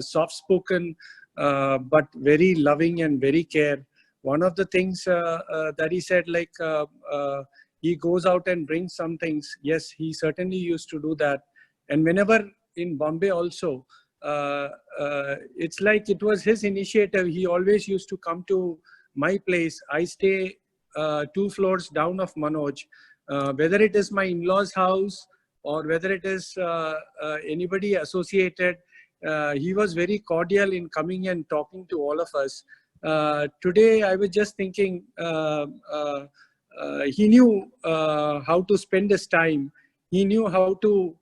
soft-spoken, but very loving and very care. One of the things that he said, like he goes out and brings some things. Yes, he certainly used to do that. And whenever in Bombay also, it's like it was his initiative. He always used to come to my place. I stay 2 floors down of Manoj. Whether it is my in-laws' house or whether it is anybody associated, he was very cordial in coming and talking to all of us. Today, I was just thinking, he knew how to spend his time. He knew how to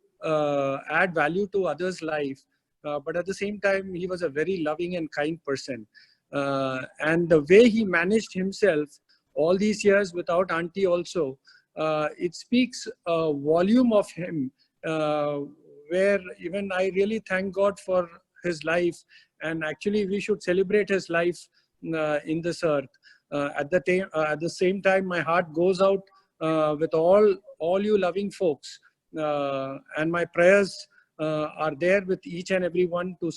add value to others' life. But at the same time, he was a very loving and kind person. And the way he managed himself all these years without auntie also, it speaks a volume of him, where even I really thank God for his life. And actually, we should celebrate his life in this earth. At the same time, my heart goes out with all you loving folks. And my prayers are there with each and every one to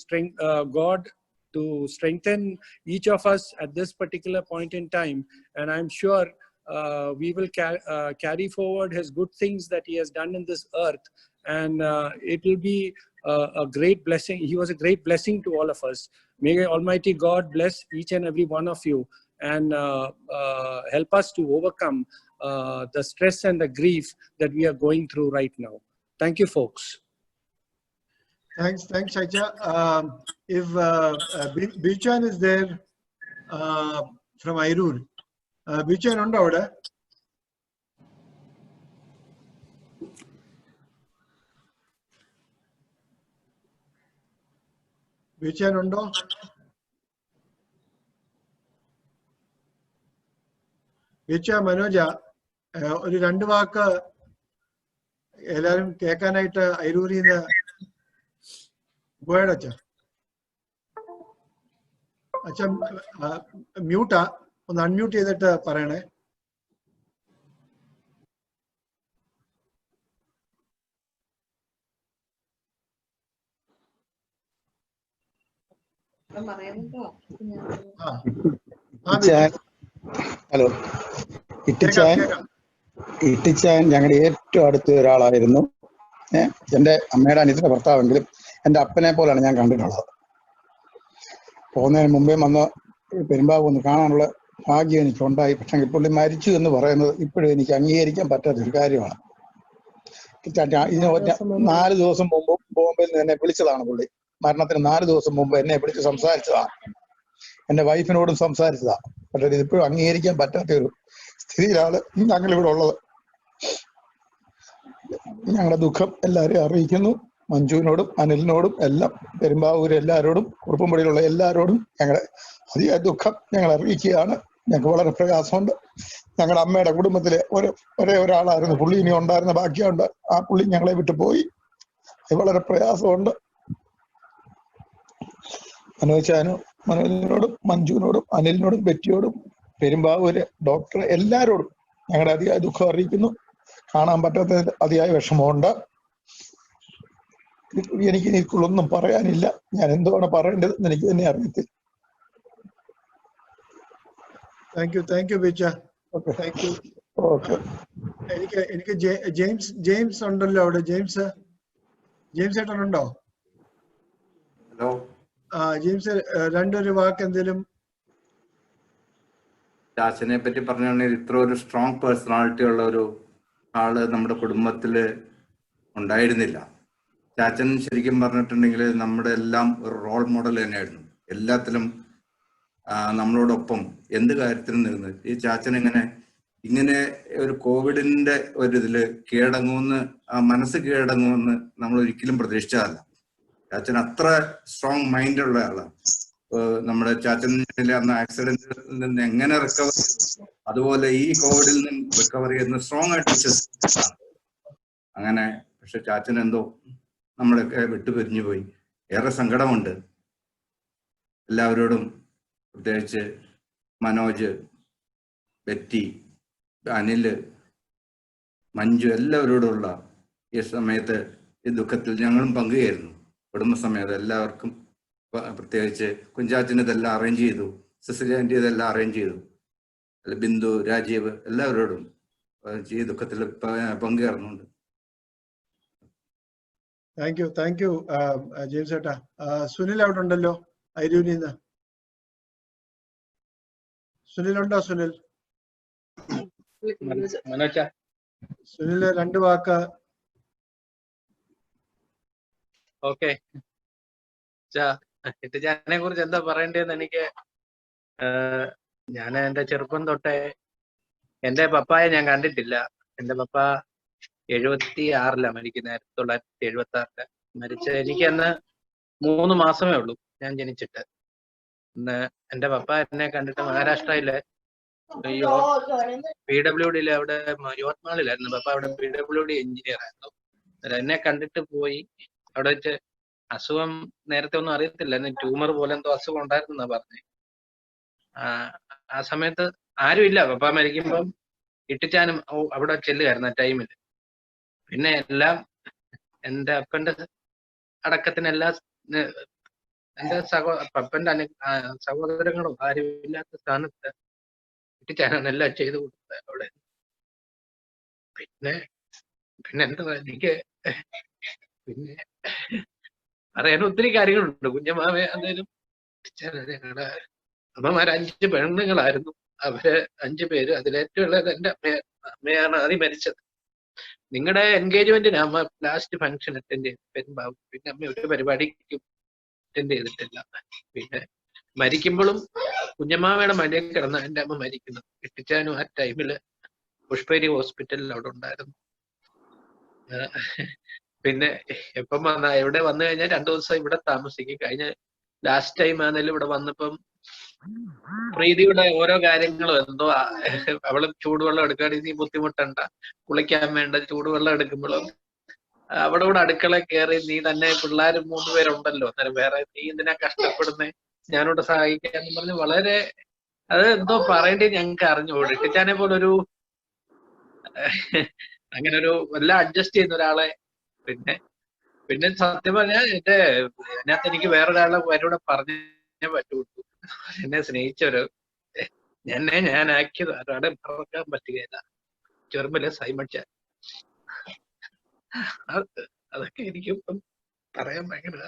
God to strengthen each of us at this particular point in time. And I'm sure we will carry forward his good things that he has done in this earth. And it will be a great blessing. He was a great blessing to all of us. May Almighty God bless each and every one of you and help us to overcome the stress and the grief that we are going through right now. Thank you, folks. Thanks, Shaicha. If Bichan is there from Airur, Bichan undo avada? Bichan undo? Bicha Manoja, ഒരു 2 വാക്ക് എല്ലാവരും കേൾക്കാനായിട്ട് ഐരൂരിൽ നിന്ന് ഗോയഡ് അച്ഛ. അച്ഛ മ്യൂട്ടാ, ഒന്ന് unmute ചെയ്തിട്ട് പറയണേ. Hello, ഇട്ടിച്ചാൻ ഞങ്ങളുടെ ഏറ്റവും അടുത്ത ഒരാളായിരുന്നു. എൻ്റെ അമ്മയുടെ അനിയത്തിന്റെ ഭർത്താവെങ്കിലും എൻ്റെ അപ്പനെ പോലെയാണ് ഞാൻ കണ്ടിട്ടുള്ളത്. പോകുന്നതിന് മുമ്പേ വന്ന് പെരുമ്പാവൂർ ഒന്ന് കാണാനുള്ള ഭാഗ്യം എനിക്കുണ്ടായി. പക്ഷെ പുള്ളി മരിച്ചു എന്ന് പറയുന്നത് ഇപ്പോഴും എനിക്ക് അംഗീകരിക്കാൻ പറ്റാത്ത ഒരു കാര്യമാണ്. ഇതിന് 4 ദിവസം മുമ്പ് ബോംബെയിൽ നിന്ന് എന്നെ വിളിച്ചതാണ് പുള്ളി. മരണത്തിന് 4 ദിവസം മുമ്പ് എന്നെ വിളിച്ച് സംസാരിച്ചതാണ്. എൻ്റെ വൈഫിനോടും സംസാരിച്ചതാണ്. പക്ഷെ ഇതിപ്പോഴും അംഗീകരിക്കാൻ പറ്റാത്ത ഒരു സ്ഥിതിയിലാണ് ഞങ്ങളിവിടെ ഉള്ളത്. ഞങ്ങളുടെ ദുഃഖം എല്ലാവരെയും അറിയിക്കുന്നു. മഞ്ജുവിനോടും അനിലിനോടും എല്ലാം, പെരുമ്പാവൂർ എല്ലാവരോടും, കുറുപ്പുംപടിയിലുള്ള എല്ലാവരോടും ഞങ്ങളുടെ അതിയായ ദുഃഖം ഞങ്ങൾ അറിയിക്കുകയാണ്. ഞങ്ങൾക്ക് വളരെ പ്രയാസമുണ്ട്. ഞങ്ങളുടെ അമ്മയുടെ കുടുംബത്തിലെ ഒരേ ഒരാളായിരുന്നു പുള്ളി. ഇനി ഉണ്ടായിരുന്ന ബാക്കിയുണ്ട്. ആ പുള്ളി ഞങ്ങളെ വിട്ടു പോയി. അത് വളരെ പ്രയാസമുണ്ട്. മനോജിനോടും മഞ്ജുവിനോടും അനിലിനോടും ബെറ്റിയോടും പെരുമ്പാവൂര് ഡോക്ടർ എല്ലാവരോടും ഞങ്ങളുടെ അതിയായ ദുഃഖം അറിയിക്കുന്നു. കാണാൻ പറ്റാത്തതിൽ അതിയായ വിഷമമുണ്ട്. എനിക്ക് ഇതിലൊന്നും പറയാനില്ല. ഞാൻ എന്താണ് പറയേണ്ടതെന്ന് എനിക്ക് തന്നെ അറിയത്തില്ല. Thank you Bicha. Thank you. എനിക്ക് ജെയിംസ് ഉണ്ടല്ലോ അവിടെ. ജെയിംസ് ഏട്ടനുണ്ടോ? ഹലോ. ജെയിംസ്, രണ്ടൊരു വാക്ക് എന്തേലും. ചാച്ചനെ പറ്റി പറഞ്ഞാണെങ്കിൽ ഇത്ര ഒരു സ്ട്രോങ് പേഴ്സണാലിറ്റി ഉള്ള ഒരു ആള് നമ്മുടെ കുടുംബത്തില് ഉണ്ടായിരുന്നില്ല. ചാച്ചൻ ശരിക്കും പറഞ്ഞിട്ടുണ്ടെങ്കിൽ നമ്മുടെ എല്ലാം ഒരു റോൾ മോഡൽ തന്നെയായിരുന്നു. എല്ലാത്തിലും നമ്മളോടൊപ്പം എന്ത് കാര്യത്തിനും നിന്ന്. ഈ ചാച്ചൻ ഇങ്ങനെ ഒരു കോവിഡിന്റെ ഒരു ഇതില് കീഴടങ്ങുമെന്ന്, മനസ്സ് കീഴടങ്ങുമെന്ന് നമ്മൾ ഒരിക്കലും പ്രതീക്ഷിച്ചതല്ല. ചാച്ചൻ അത്ര സ്ട്രോങ് മൈൻഡുള്ള ആളാണ്. നമ്മുടെ ചാച്ചൻ അന്ന് ആക്സിഡന്റിൽ നിന്ന് എങ്ങനെ റിക്കവർ ചെയ്തു, അതുപോലെ ഈ കോവിഡിൽ നിന്ന് റിക്കവർ ചെയ്യുന്ന സ്ട്രോങ് ആയിട്ട് വിശ്വസിച്ചാണ്. അങ്ങനെ പക്ഷെ ചാച്ചൻ എന്തോ നമ്മളൊക്കെ വിട്ടുപിരിഞ്ഞു പോയി. ഏറെ സങ്കടമുണ്ട്. എല്ലാവരോടും, പ്രത്യേകിച്ച് മനോജ്, ബെറ്റി, അനില്, മഞ്ജു എല്ലാവരോടുള്ള ഈ സമയത്ത് ഈ ദുഃഖത്തിൽ ഞങ്ങളും പങ്കുചേരുന്നു. കുടുംബസമേതം എല്ലാവർക്കും, പ്രത്യേകിച്ച് കുഞ്ചാച്ചന് ഇതെല്ലാം അറേഞ്ച് ചെയ്തു, സിസിലിയാൻറ്റി ഇതെല്ലാം അറേഞ്ച് ചെയ്തു, ബിന്ദു, രാജീവ് എല്ലാവരോടും ഈ ദുഃഖത്തിൽ പങ്കുചേർന്നുണ്ട്. താങ്ക് യു ജെയിംസ് ഏട്ടാ. സുനിൽ അവിടെ ഉണ്ടല്ലോ, അരൂരിൽ നിന്ന്. സുനിലുണ്ടോ? സുനില് 2 വാക്ക്. ഓക്കെ, ഇട്ടിച്ചാനെ കുറിച്ച് എന്താ പറയണ്ടേന്ന് എനിക്ക്, ഞാൻ എന്റെ ചെറുപ്പം തൊട്ടേ എന്റെ പപ്പായെ ഞാൻ കണ്ടിട്ടില്ല. എന്റെ പപ്പ 76-ലാണ് മരിക്കുന്നത്. 1976 മരിച്ച. എനിക്ക് അന്ന് 3 മാസമേ ഉള്ളൂ ഞാൻ ജനിച്ചിട്ട്. ഇന്ന് എന്റെ പപ്പ എന്നെ കണ്ടിട്ട് മഹാരാഷ്ട്രയിലെ PWD അവിടെ യുവത്മാളിലായിരുന്നു പപ്പ. അവിടെ PWD എഞ്ചിനീയർ ആയിരുന്നു. എന്നെ കണ്ടിട്ട് പോയി. അവിടെ വെച്ച് അസുഖം നേരത്തെ ഒന്നും അറിയത്തില്ല, ട്യൂമർ പോലെ എന്തോ അസുഖം ഉണ്ടായിരുന്നാ പറഞ്ഞേ. ആ സമയത്ത് ആരുമില്ല. പപ്പ മരിക്കുമ്പം ഇട്ടിച്ചാനും അവിടെ ചെല്ലുമായിരുന്നു ആ ടൈമിൽ. പിന്നെ എല്ലാം എന്റെ അപ്പന്റെ അടക്കത്തിനെല്ലാം എന്റെ പപ്പന്റെ സഹോദരങ്ങളും ആരും ഇല്ലാത്ത സ്ഥാനത്ത് ഇട്ടിച്ചാനാണ് എല്ലാം ചെയ്തു കൊടുത്തത് അവിടെ. പിന്നെ എന്താ എനിക്ക് പിന്നെ പറയാൻ ഒത്തിരി കാര്യങ്ങളുണ്ട്. കുഞ്ഞമാവെ അതേലും ഞങ്ങളുടെ അമ്മമാർ 5 പെണ്ണുങ്ങളായിരുന്നു. അവര് 5 പേര്. അതിലേറ്റവും ഉള്ളത് എന്റെ അമ്മയാണ് ആദ്യം മരിച്ചത്. നിങ്ങളുടെ എൻഗേജ്മെന്റിന് അമ്മ ലാസ്റ്റ് ഫംഗ്ഷൻ അറ്റൻഡ് ചെയ്ത് പെരുമ്പാവൂർ. പിന്നെ അമ്മ ഒരു പരിപാടിക്കും അറ്റൻഡ് ചെയ്തിട്ടില്ല. പിന്നെ മരിക്കുമ്പോഴും കുഞ്ഞമ്മാവയുടെ മടിയിൽ കിടന്ന എന്റെ അമ്മ മരിക്കുന്നത്. ഇട്ടിച്ചാനും ആ ടൈമില് പുഷ്പേരി ഹോസ്പിറ്റലിൽ അവിടെ ഉണ്ടായിരുന്നു. പിന്നെ എപ്പം എവിടെ വന്നു കഴിഞ്ഞാൽ 2 ദിവസം ഇവിടെ താമസിക്കും. കഴിഞ്ഞ ലാസ്റ്റ് ടൈം ആണെങ്കിലും ഇവിടെ വന്നപ്പം പ്രീതിയുടെ ഓരോ കാര്യങ്ങളും എന്തോ അവള് ചൂടുവെള്ളം എടുക്കുകയാണെങ്കിൽ നീ ബുദ്ധിമുട്ടണ്ട, കുളിക്കാൻ വേണ്ട ചൂടുവെള്ളം എടുക്കുമ്പോഴും അവിടെ കൂടെ അടുക്കള കയറി നീ തന്നെ പിള്ളേര് 3 പേരുണ്ടല്ലോ, അന്നേരം വേറെ നീ എന്തിനാ കഷ്ടപ്പെടുന്നേ, ഞാനിവിടെ സഹായിക്കാന്ന് പറഞ്ഞ് വളരെ അത് എന്തോ പറയേണ്ടത് ഞങ്ങൾക്ക് അറിഞ്ഞുകൂടി. ടിച്ചാനെ പോലൊരു അങ്ങനെ ഒരു എല്ലാം അഡ്ജസ്റ്റ് ചെയ്യുന്ന ഒരാളെ പിന്നെ സത്യം പറഞ്ഞാൽ അതിനകത്ത് എനിക്ക് വേറൊരാളെ പേരൂടെ പറഞ്ഞേ പറ്റുള്ളൂ. എന്നെ സ്നേഹിച്ചൊരു ഞാനാക്കിയത് ആരാടെ മറക്കാൻ പറ്റുകയില്ല. ചെറുമ്പലെ സൈമൺ ചാൻ. അതൊക്കെ എനിക്കിപ്പം പറയാൻ ഭയങ്കര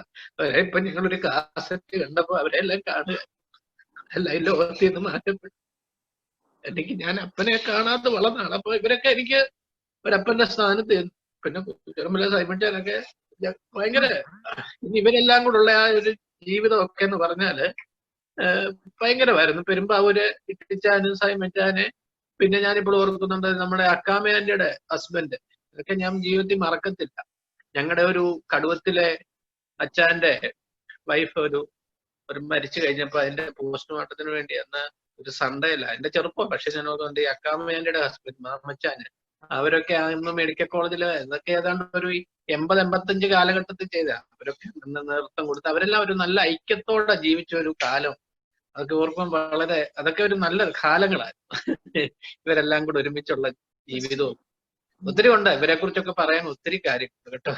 ഇപ്പൊ ഞങ്ങളൊരു കാസറ്റ് കണ്ടപ്പോ അവരെല്ലാം കാണുക, എല്ലാം ഈ ലോകത്തിൽ നിന്ന് മാറ്റപ്പെട്ടു. ഞാൻ അപ്പനെ കാണാതെ വളർന്നാണ്. അപ്പൊ ഇവരൊക്കെ എനിക്ക് ഒരപ്പന്റെ സ്ഥാനത്ത്. പിന്നെ ചെറുമ്പല സൈമൺ ചാനൊക്കെ ഭയങ്കര ഇവരെല്ലാം കൂടെ ഉള്ള ആ ഒരു ജീവിതമൊക്കെ എന്ന് പറഞ്ഞാല് ഭയങ്കരമായിരുന്നു. പെരുമ്പാവൂര് ഇട്ടിച്ചാനും സൈമച്ചാന്, പിന്നെ ഞാനിപ്പോൾ ഓർക്കുന്നുണ്ട് നമ്മുടെ അക്കാമേന്റെ ഹസ്ബൻഡ്, ഇതൊക്കെ ഞാൻ ജീവിതത്തിൽ മറക്കത്തില്ല. ഞങ്ങളുടെ ഒരു കടുവത്തിലെ അച്ചാന്റെ വൈഫ് ഒരു മരിച്ചു കഴിഞ്ഞപ്പോ അതിന്റെ പോസ്റ്റ്മോർട്ടത്തിന് വേണ്ടി അന്ന് ഒരു സൺഡേയില്ല, എന്റെ ചെറുപ്പം. പക്ഷെ ഞാൻ ഓർക്കുന്നുണ്ട് ഈ അക്കാമേന്റെ ഹസ്ബൻഡ് മാമച്ചാന്, അവരൊക്കെ അന്ന് മെഡിക്കൽ കോളേജില് ഇതൊക്കെ ഏതാണ്ട് ഒരു 80-85 കാലഘട്ടത്തിൽ ചെയ്ത അവരൊക്കെ നേതൃത്വം കൊടുത്ത് അവരെല്ലാം ഒരു നല്ല ഐക്യത്തോടെ ജീവിച്ച ഒരു കാലം. അതൊക്കെ ഓർക്കുമ്പോൾ വളരെ അതൊക്കെ ഒരു നല്ല കാലങ്ങളായിരുന്നു. ഇവരെല്ലാം കൂടെ ഒരുമിച്ചുള്ള ജീവിതവും ഒത്തിരി ഉണ്ട്. ഇവരെ കുറിച്ചൊക്കെ പറയാൻ ഒത്തിരി കാര്യങ്ങളുണ്ട് കേട്ടോ.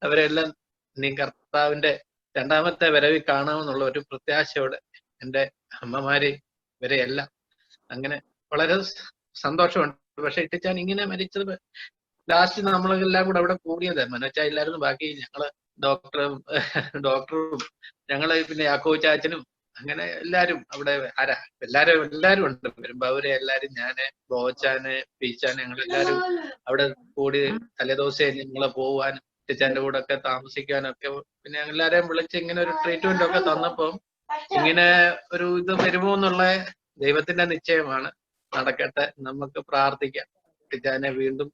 അവരെല്ലാം നീ കർത്താവിന്റെ 2ാമത്തെ വരവിൽ കാണാമെന്നുള്ള ഒരു പ്രത്യാശയോടെ എൻ്റെ അമ്മമാരെ ഇവരെയെല്ലാം അങ്ങനെ വളരെ സന്തോഷമുണ്ട്. പക്ഷെ ഇട്ടിച്ചാൻ ഇങ്ങനെ മരിച്ചത് ലാസ്റ്റ് നമ്മളെല്ലാം കൂടെ അവിടെ കൂടിയത് മനോച്ചാ ഇല്ലായിരുന്നു. ബാക്കി ഞങ്ങള് ഡോക്ടറും ഞങ്ങള് പിന്നെ യാക്കോബ് ചാച്ചനും അങ്ങനെ എല്ലാരും അവിടെ എല്ലാരും ഉണ്ട്. വരുമ്പോ അവരെ എല്ലാരും ഞാന് ബോച്ചാന് പീച്ചാന് ഞങ്ങളെല്ലാരും അവിടെ കൂടി തലേദിവസം ഞങ്ങളെ പോവാനും ഇട്ടിച്ചാന്റെ കൂടെ ഒക്കെ താമസിക്കാനൊക്കെ പിന്നെ എല്ലാരെയും വിളിച്ച് ഇങ്ങനെ ഒരു ട്രീറ്റ്മെന്റ് ഒക്കെ തന്നപ്പോ ഇങ്ങനെ ഒരു ഇത് വരുമോ എന്നുള്ള ദൈവത്തിന്റെ നിശ്ചയമാണ്. നടക്കട്ടെ, നമുക്ക് പ്രാർത്ഥിക്കാം. ഇട്ടിച്ചാനെ വീണ്ടും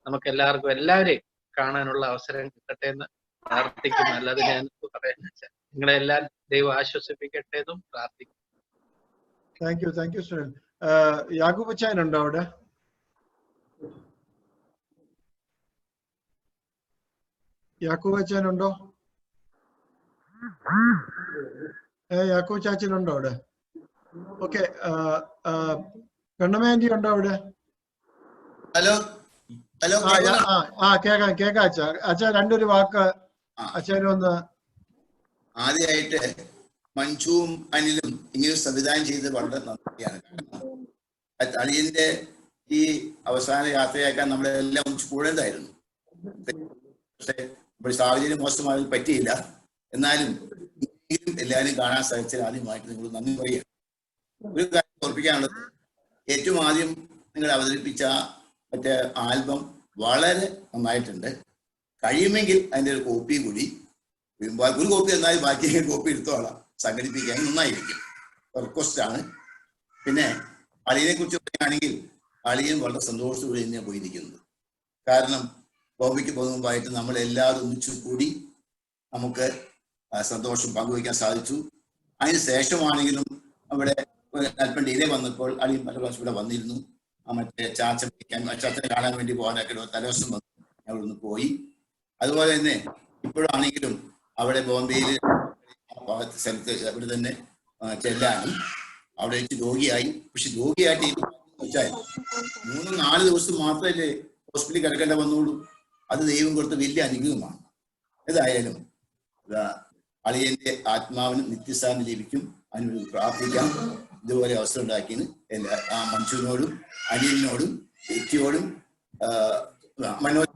നമുക്ക് എല്ലാവരെയും കാണാനുള്ള അവസരം കിട്ടട്ടെ എന്ന് പ്രാർത്ഥിക്കുന്നു. അല്ലാതെ ഞാൻ പറയാന്ന് വെച്ചാൽ നിങ്ങളെല്ലാം ദൈവം ആശ്വസിപ്പിക്കട്ടെ എന്നും പ്രാർത്ഥിക്കും. Thank you Sunil. യാക്കൂബ് അച്ചായനുണ്ടോ അവിടെ? യാക്കൂബ് അച്ചായനുണ്ടോ? യാക്കൂബ് ചാച്ചനുണ്ടോ അവിടെ? ഓക്കെ. കണ്ണമാൻറ്റി ഉണ്ടോ അവിടെ? ഹലോ ഹലോ കേക്കാം അച്ഛാ. അച്ഛാ രണ്ടൊരു വാക്ക് അച്ഛനും ഒന്ന്. ആദ്യമായിട്ട് മഞ്ജുവും അനിലും ഇങ്ങനെ സംവിധാനം ചെയ്ത് വളരെ നന്ദിയാണ്. കാരണം അളിയന്റെ ഈ അവസാന യാത്രയാക്കാൻ നമ്മളെല്ലാം കൂടേണ്ടായിരുന്നു. പക്ഷെ ഇപ്പോൾ സാഹചര്യം മോശമായി പറ്റിയില്ല. എന്നാലും എല്ലാവരും കാണാൻ സാധിച്ചാൽ ആദ്യമായിട്ട് നിങ്ങൾ നന്ദി പറയുക. ഒരു കാര്യം ഓർപ്പിക്കാനുള്ളത്, ഏറ്റവും ആദ്യം നിങ്ങൾ അവതരിപ്പിച്ച മറ്റേ ആൽബം വളരെ നന്നായിട്ടുണ്ട്. കഴിയുമെങ്കിൽ അതിൻ്റെ ഒരു കോപ്പി കൂടി, ഒരു കോപ്പി എന്നാലും ബാക്കി കോപ്പി എടുത്തോളാം, സംഘടിപ്പിക്കാൻ നന്നായിരിക്കും. റിക്വസ്റ്റ് ആണ്. പിന്നെ അളിയനെ കുറിച്ച് പറയുകയാണെങ്കിൽ അളിയൻ വളരെ സന്തോഷത്തോടെ തന്നെയാണ് പോയിരിക്കുന്നത്. കാരണം ബോംബെക്ക് പോകുമ്പോഴായിട്ട് നമ്മളെല്ലാവരും ഒന്നിച്ചു കൂടി നമുക്ക് സന്തോഷം പങ്കുവയ്ക്കാൻ സാധിച്ചു. അതിന് ശേഷമാണെങ്കിലും അവിടെ അല്പം ഡിലേ വന്നപ്പോൾ അളിയൻ പല പ്രാവശ്യം ഇവിടെ വന്നിരുന്നു. മറ്റേ ചാച്ചനെ കാണാൻ വേണ്ടി പോകാനൊക്കെ തലേദിവസം വന്നു, ഞങ്ങൾ ഒന്ന് പോയി. അതുപോലെ തന്നെ ഇപ്പോഴാണെങ്കിലും അവിടെ ബോംബെയിൽ സ്ഥലത്ത് അവിടെ തന്നെ ചെല്ലാനും അവിടെ വെച്ച് രോഗിയായി. പക്ഷെ രോഗിയായിട്ട് വെച്ചാൽ 3-4 ദിവസം മാത്രമല്ലേ ഹോസ്പിറ്റലിൽ കിടക്കേണ്ട വന്നുള്ളൂ. അത് ദൈവം കൊടുത്ത വലിയ അനുഗ്രഹമാണ്. ഏതായാലും അളിയന്റെ ആത്മാവിന് നിത്യസ്ഥാനം ലഭിക്കും, അതിനുവേണ്ടി പ്രാർത്ഥിക്കാം. ഇതുപോലെ അവസരം ഉണ്ടാക്കിയതിന് ആ മഞ്ജുവിനോടും അനിലിനോടും വ്യക്തിയോടും മനോജ്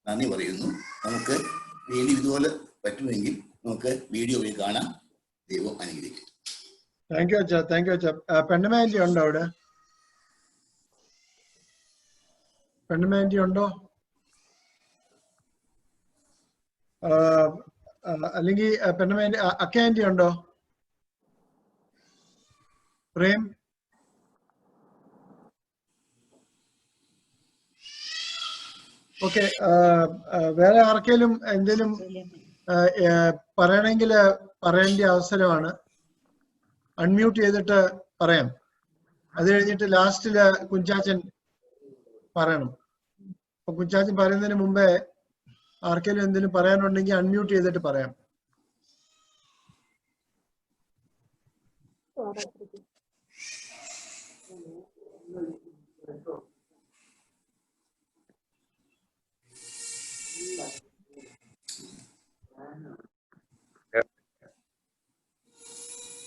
നന്ദി പറയുന്നു. നമുക്ക് വീണ്ടും ഇതുപോലെ പറ്റുമെങ്കിൽ നമുക്ക് വീഡിയോ വഴി കാണാം. ദൈവം അനുഗ്രഹിക്കും. താങ്ക് യു അച്ഛാ. പെണ്ണമാൻറ്റി ഉണ്ടോ അവിടെ? പെണ്ണമാൻറ്റി ഉണ്ടോ? അല്ലെങ്കിൽ പെണ്ണമാൻറ്റി അക്കാൻറ്റി ഉണ്ടോ? പ്രേം? ഓക്കെ. വേറെ ആർക്കെങ്കിലും എന്തെങ്കിലും പറയണമെങ്കിൽ പറയേണ്ട അവസരമാണ്. അൺമ്യൂട്ട് ചെയ്തിട്ട് പറയാം. അത് കഴിഞ്ഞിട്ട് ലാസ്റ്റില് കുഞ്ചാച്ചൻ പറയണം. അപ്പൊ കുഞ്ചാച്ചൻ പറയുന്നതിന് മുമ്പേ ആർക്കെങ്കിലും എന്തെങ്കിലും പറയാനുണ്ടെങ്കിൽ അൺമ്യൂട്ട് ചെയ്തിട്ട് പറയാം.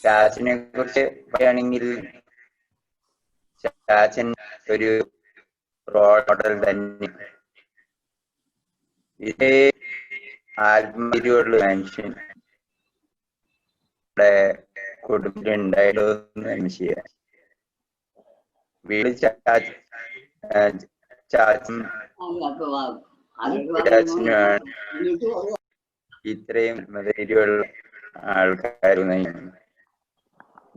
ചാച്ചനെ കുറിച്ച് പറയുകയാണെങ്കിൽ ചാച്ചൻ ഒരു റോൾ മോഡൽ തന്നെ. ഇതേ ആത്മീയമുള്ള മനുഷ്യൻ നമ്മുടെ കുടുംബത്തിലുണ്ടായിരുന്നു മനുഷ്യ. വീട് ചാച്ചനാണ് ഇത്രയും മതേരിയുള്ള ആൾക്കാരുമായി.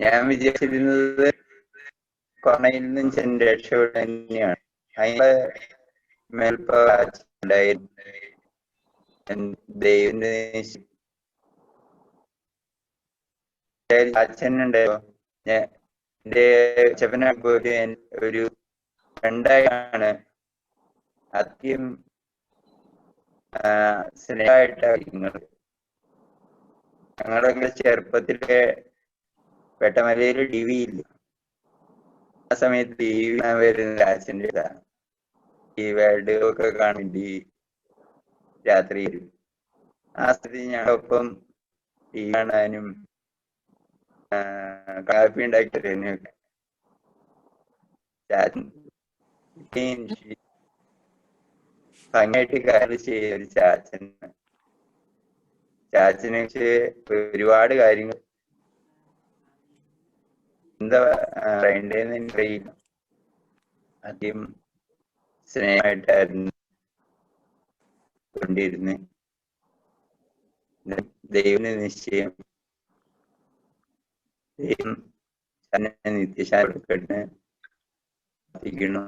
ഞാൻ വിചാരിച്ചിരുന്നത് കൊറോണയിൽ നിന്നും രക്ഷപ്പെട്ട തന്നെയാണ്. അതിന്റെ മേൽപ്പായിരുന്നു ദൈവന്റെ അച്ഛനുണ്ടായോ. എന്റെ അച്ഛനെ പോലെ ഒരു ഫ്രണ്ടായാണ്. അത്യം സ്നേഹമായിട്ടാണ്. ഞങ്ങളുടെ ചെറുപ്പത്തിലെ വെട്ടമലയിൽ TV ഇല്ല. ആ സമയത്ത് TV വരുന്നത് അച്ഛൻ്റെ ഇതാണ്. ഈ വേൾഡ് ഒക്കെ കാണേണ്ടി രാത്രി വരും. ആ സ്ഥിതി ഞങ്ങളൊപ്പം TV കാണാനും കാപ്പി ഉണ്ടാക്കി തരുന്നൊക്കെ ഭംഗിയായിട്ട് കാര്യം ചെയ്ത ഒരു ചാച്ചനെ വെച്ച് ഒരുപാട് കാര്യങ്ങൾ എന്താ പറയണ്ടേന്ന് എനിക്കറിയില്ല. ആദ്യം സ്നേഹമായിട്ടായിരുന്നു കൊണ്ടിരുന്ന്. ദൈവന് നിശ്ചയം ദൈവം തന്നെ നിത്യശാല കൊടുക്കട്ടെ പ്രാർത്ഥിക്കണം.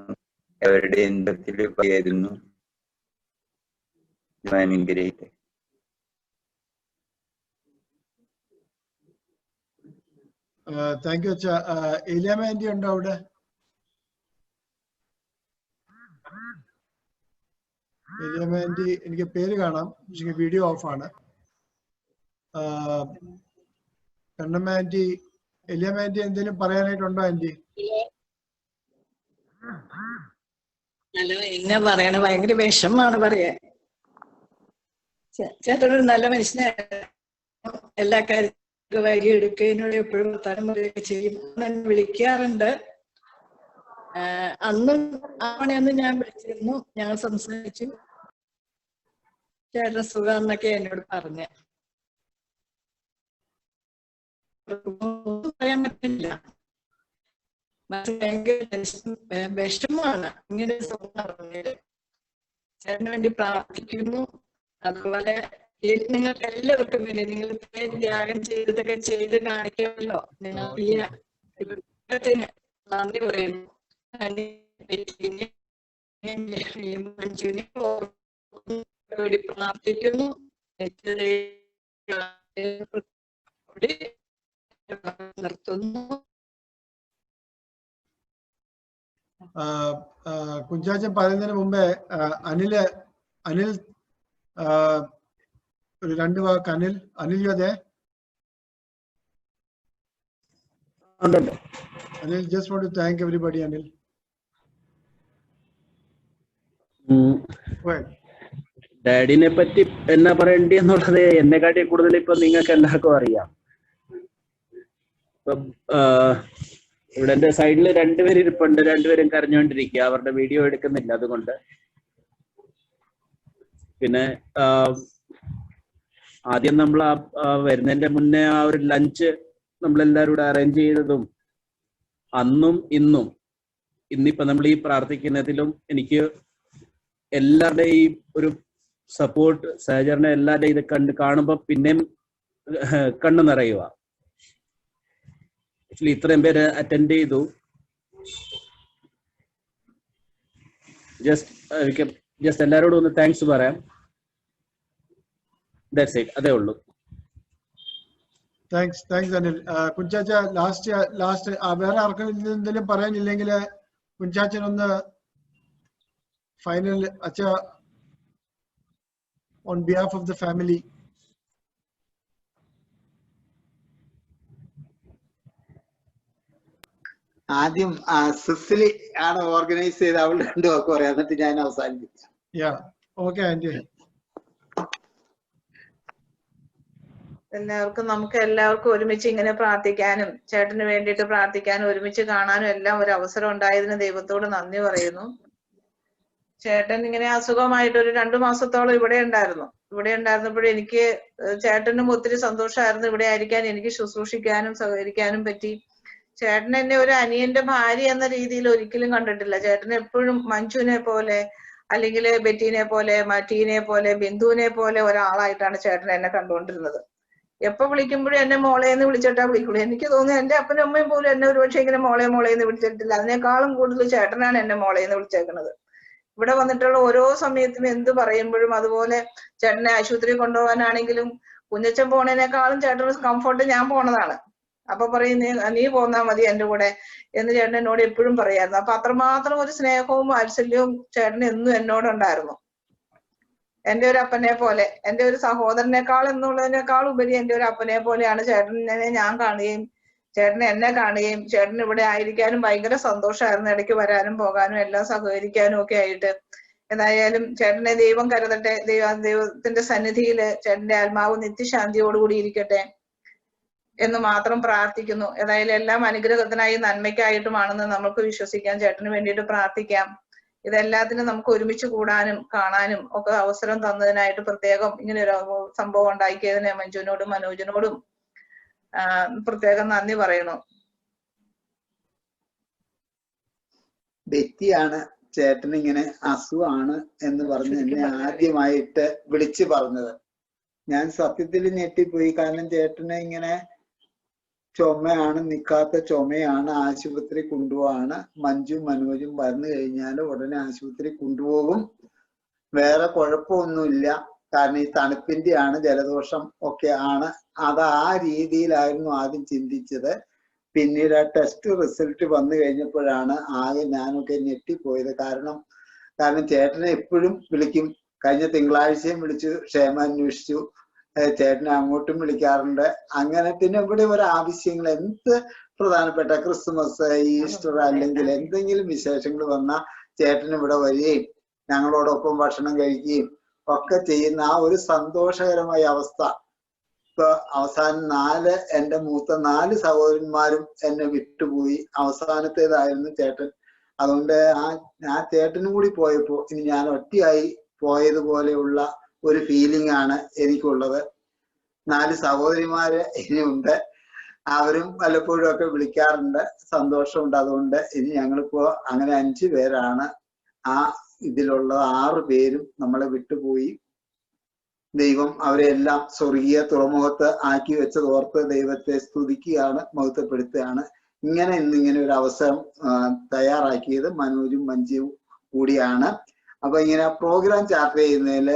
അവരുടെ എന്തത്തിൽ പറയായിരുന്നു അനുഗ്രഹിക്കട്ടെ. താങ്ക് യു അച്ഛ. എലിയാമ്മ ആന്റി ഉണ്ടോ അവിടെ? എലിയാമ്മ ആന്റി എനിക്ക് പേര് കാണാം, പക്ഷെ വീഡിയോ ഓഫാണ്. കണ്ണമ്മ ആന്റി, എലിയാമ്മ ആന്റി എന്തെങ്കിലും പറയാനായിട്ടുണ്ടോ ആന്റി? ഹലോ, എന്നാ പറയണ, ഭയങ്കര വിഷമാണ് പറയാൻ. ചേട്ടനൊരു നല്ല മനുഷ്യനാണ്. എല്ലാ കാര്യത്തിലും വഴി എടുക്കുന്നതിനോട് എപ്പോഴും വർത്താനം പറയുകയൊക്കെ ചെയ്യും. എന്നെ വിളിക്കാറുണ്ട്. അന്നും ആവണേന്ന് ഞാൻ വിളിച്ചിരുന്നു, ഞങ്ങൾ സംസാരിച്ചു. ചേട്ടൻ സുഖം എന്നൊക്കെ എന്നോട് പറഞ്ഞ. ഒന്നും പറയാൻ പറ്റില്ല. ഭയങ്കര വിഷമാണ് ഇങ്ങനെ പറഞ്ഞത്. ചേട്ടന് വേണ്ടി പ്രാർത്ഥിക്കുന്നു. അതുപോലെ നിങ്ങൾക്ക് എല്ലാവർക്കും വേണ്ടി നിങ്ങൾ ത്യാഗം ചെയ്തതൊക്കെ ചെയ്ത് കാണിക്കുമല്ലോ. നിങ്ങൾ ഈ നന്ദി പറയുന്നു. മഞ്ജുവിനെ വേണ്ടി പ്രാർത്ഥിക്കുന്നു. നിർത്തുന്നു. കുഞ്ചാച്ചൻ പറയുന്നതിന് മുമ്പേ അനിൽ ഒരു 2 വാക്ക്. അനിൽ അതെ. Anil, just want to thank everybody, Anil. ഡാഡിനെ പറ്റി എന്നാ പറയേണ്ടി എന്നുള്ളത് എന്നെക്കാട്ടി കൂടുതൽ ഇപ്പൊ നിങ്ങൾക്ക് എല്ലാവർക്കും അറിയാം. ഇപ്പം ഇവിടെ എന്റെ സൈഡിൽ 2 പേര് ഇരിപ്പുണ്ട്. 2 പേരും കരഞ്ഞുകൊണ്ടിരിക്കുക. അവരുടെ വീഡിയോ എടുക്കുന്നില്ല, അതുകൊണ്ട്. പിന്നെ ആദ്യം നമ്മൾ വരുന്നതിന്റെ മുന്നേ ആ ഒരു ലഞ്ച് നമ്മളെല്ലാവരും കൂടെ അറേഞ്ച് ചെയ്തതും അന്നും ഇന്നിപ്പോ നമ്മൾ ഈ പ്രാർത്ഥിക്കുന്നതിലും എനിക്ക് എല്ലാവരുടെയും ഈ ഒരു സപ്പോർട്ട്, സഹചരണം എല്ലാവരുടെയും ഇത് കാണുമ്പോ പിന്നെയും കണ്ണു നിറയുക. ആക്ച്വലി ഇത്രയും പേര് അറ്റൻഡ് ചെയ്തു. ജസ്റ്റ് എല്ലാവരോടും ഒന്ന് താങ്ക്സ് പറയാം. That's it. അതേ ഉള്ളൂ. താങ്ക്സ് അനിൽ. കുഞ്ചാച്ച, ലാസ്റ്റ് വേറെ ആർക്കും എന്തെങ്കിലും പറയാനില്ലെങ്കിൽ കുഞ്ചാച്ചൻ ഒന്ന് final acha on behalf of the family. ആദ്യം സിസിലി ആണ് ഓർഗനൈസ് ചെയ്ത് അവളുടെ രണ്ടു വാക്ക് പറയാം, എന്നിട്ട് ഞാൻ അവസാനിപ്പിക്കാം. Yeah, okay aunty. നമുക്ക് എല്ലാവർക്കും ഒരുമിച്ച് ഇങ്ങനെ പ്രാർത്ഥിക്കാനും ചേട്ടന് വേണ്ടിയിട്ട് പ്രാർത്ഥിക്കാനും ഒരുമിച്ച് കാണാനും എല്ലാം ഒരു അവസരം ഉണ്ടായതിന് ദൈവത്തോട് നന്ദി പറയുന്നു. ചേട്ടൻ ഇങ്ങനെ അസുഖമായിട്ട് ഒരു 2 മാസത്തോളം ഇവിടെ ഉണ്ടായിരുന്നപ്പോഴും എനിക്ക് ചേട്ടനും ഒത്തിരി സന്തോഷമായിരുന്നു ഇവിടെ ആയിരിക്കാൻ. എനിക്ക് ശുശ്രൂഷിക്കാനും സഹകരിക്കാനും പറ്റി. ചേട്ടൻ എന്നെ ഒരു അനിയന്റെ ഭാര്യ എന്ന രീതിയിൽ ഒരിക്കലും കണ്ടിട്ടില്ല. ചേട്ടൻ എപ്പോഴും മഞ്ജുവിനെ പോലെ അല്ലെങ്കിൽ ബെറ്റീനെ പോലെ മറ്റീനെ പോലെ ബിന്ദുവിനെ പോലെ ഒരാളായിട്ടാണ് ചേട്ടൻ എന്നെ കണ്ടുകൊണ്ടിരുന്നത്. എപ്പോ വിളിക്കുമ്പോഴും എന്നെ മോളേന്ന് വിളിച്ചിട്ടാ വിളിക്കുള്ളൂ. എനിക്ക് തോന്നുന്നു എന്റെ അപ്പനും അമ്മയും പോലും എന്നെ ഒരുപക്ഷെ ഇങ്ങനെ മോളേന്ന് വിളിച്ചിട്ടില്ല. അതിനേക്കാളും കൂടുതൽ ചേട്ടനാണ് എന്നെ മോളേന്ന് വിളിച്ചേക്കുന്നത്. ഇവിടെ വന്നിട്ടുള്ള ഓരോ സമയത്തും എന്ത് പറയുമ്പോഴും അതുപോലെ ചേട്ടനെ ആശുപത്രി കൊണ്ടുപോകാനാണെങ്കിലും കുഞ്ഞച്ചൻ പോണേനേക്കാളും ചേട്ടന് കംഫർട്ട് ഞാൻ പോണതാണ്. അപ്പൊ പറയും നീ പോന്നാ മതി എന്റെ കൂടെ എന്ന് ചേട്ടൻ എന്നോട് എപ്പോഴും പറയായിരുന്നു. അപ്പൊ അത്രമാത്രം ഒരു സ്നേഹവും വാത്സല്യവും ചേട്ടന് എന്നും എന്നോടുണ്ടായിരുന്നു. എന്റെ ഒരു അപ്പനെ പോലെ, എന്റെ ഒരു സഹോദരനേക്കാൾ എന്നുള്ളതിനേക്കാൾ ഉപരി എന്റെ ഒരു അപ്പനെ പോലെയാണ് ചേട്ടനെ ഞാൻ കാണുകയും ചേട്ടൻ എന്നെ കാണുകയും ചേട്ടൻ ഇവിടെ ആയിരിക്കാനും ഭയങ്കര സന്തോഷമായിരുന്നു. ഇടയ്ക്ക് വരാനും പോകാനും എല്ലാം സഹകരിക്കാനും ഒക്കെ ആയിട്ട്. എന്തായാലും ചേട്ടനെ ദൈവം കരുതട്ടെ. ദൈവത്തിന്റെ സന്നിധിയില് ചേട്ടന്റെ ആത്മാവ് നിത്യശാന്തിയോടുകൂടി ഇരിക്കട്ടെ എന്ന് മാത്രം പ്രാർത്ഥിക്കുന്നു. ഏതായാലും എല്ലാം അനുഗ്രഹത്തിനായി നന്മയ്ക്കായിട്ടുമാണെന്ന് നമുക്ക് വിശ്വസിക്കാം. ചേട്ടന് വേണ്ടിയിട്ട് പ്രാർത്ഥിക്കാം. ഇതെല്ലാത്തിനും നമുക്ക് ഒരുമിച്ച് കൂടാനും കാണാനും ഒക്കെ അവസരം തന്നതിനായിട്ട് പ്രത്യേകം ഇങ്ങനെ ഒരു സംഭവം ഉണ്ടാക്കിയതിന് മഞ്ജുവിനോടും മനോജിനോടും പ്രത്യേകം നന്ദി പറയണു. ബെറ്റിയാണ് ചേട്ടന് ഇങ്ങനെ അസുഖമാണ് എന്ന് പറഞ്ഞ് എന്നെ ആദ്യമായിട്ട് വിളിച്ചു പറഞ്ഞത്. ഞാൻ സത്യത്തിൽ ഞെട്ടിപ്പോയി. കാരണം ചേട്ടന് ഇങ്ങനെ ചുമയാണ്, നിക്കാത്ത ചുമയാണ്, ആശുപത്രി കൊണ്ടുപോവാണ്. മഞ്ജു മനോജും വന്നു കഴിഞ്ഞാൽ ഉടനെ ആശുപത്രി കൊണ്ടുപോകും. വേറെ കുഴപ്പമൊന്നുമില്ല, കാരണം ഈ തണുപ്പിന്റെ ആണ്, ജലദോഷം ഒക്കെ ആണ്. അത് ആ രീതിയിലായിരുന്നു ആദ്യം ചിന്തിച്ചത്. പിന്നീട് ആ ടെസ്റ്റ് റിസൾട്ട് വന്നു കഴിഞ്ഞപ്പോഴാണ് ആകെ ഞാനൊക്കെ ഞെട്ടിപ്പോയത്. കാരണം ചേട്ടനെ എപ്പോഴും വിളിക്കും. കഴിഞ്ഞ തിങ്കളാഴ്ചയും വിളിച്ചു ക്ഷേമം അന്വേഷിച്ചു. ചേട്ടനെ അങ്ങോട്ടും വിളിക്കാറുണ്ട്. അങ്ങനെ പിന്നെ ഇവിടെ ഒരു ആവശ്യങ്ങൾ, എന്ത് പ്രധാനപ്പെട്ട ക്രിസ്മസ്, ഈസ്റ്റർ അല്ലെങ്കിൽ എന്തെങ്കിലും വിശേഷങ്ങൾ വന്നാൽ ചേട്ടൻ ഇവിടെ വരികയും ഞങ്ങളോടൊപ്പം ഭക്ഷണം കഴിക്കുകയും ഒക്കെ ചെയ്യുന്ന ആ ഒരു സന്തോഷകരമായ അവസ്ഥ. ഇപ്പൊ അവസാനം എന്റെ മൂത്ത 4 സഹോദരന്മാരും എന്നെ വിട്ടുപോയി. അവസാനത്തേതായിരുന്നു ചേട്ടൻ. അതുകൊണ്ട് ആ ചേട്ടനും കൂടി പോയപ്പോ ഇനി ഞാൻ ഒറ്റയായി പോയതുപോലെയുള്ള ഒരു ഫീലിംഗ് ആണ് എനിക്കുള്ളത്. 4 സഹോദരിമാര് ഇനിയുണ്ട്. അവരും പലപ്പോഴും ഒക്കെ വിളിക്കാറുണ്ട്, സന്തോഷമുണ്ട്. അതുകൊണ്ട് ഇനി ഞങ്ങളിപ്പോ അങ്ങനെ 5 പേരാണ്. ആ ഇതിലുള്ള 6 പേരും നമ്മളെ വിട്ടുപോയി. ദൈവം അവരെ എല്ലാം സ്വർഗീയ തുറമുഖത്ത് ആക്കി വെച്ചത് ഓർത്ത് ദൈവത്തെ സ്തുതിക്കുകയാണ്, മഹത്വപ്പെടുത്തുകയാണ്. ഇന്നിങ്ങനെ ഒരു അവസരം തയ്യാറാക്കിയത് മനോജും മഞ്ജുവും കൂടിയാണ്. അപ്പൊ ഇങ്ങനെ പ്രോഗ്രാം ചാർട്ട് ചെയ്യുന്നതില്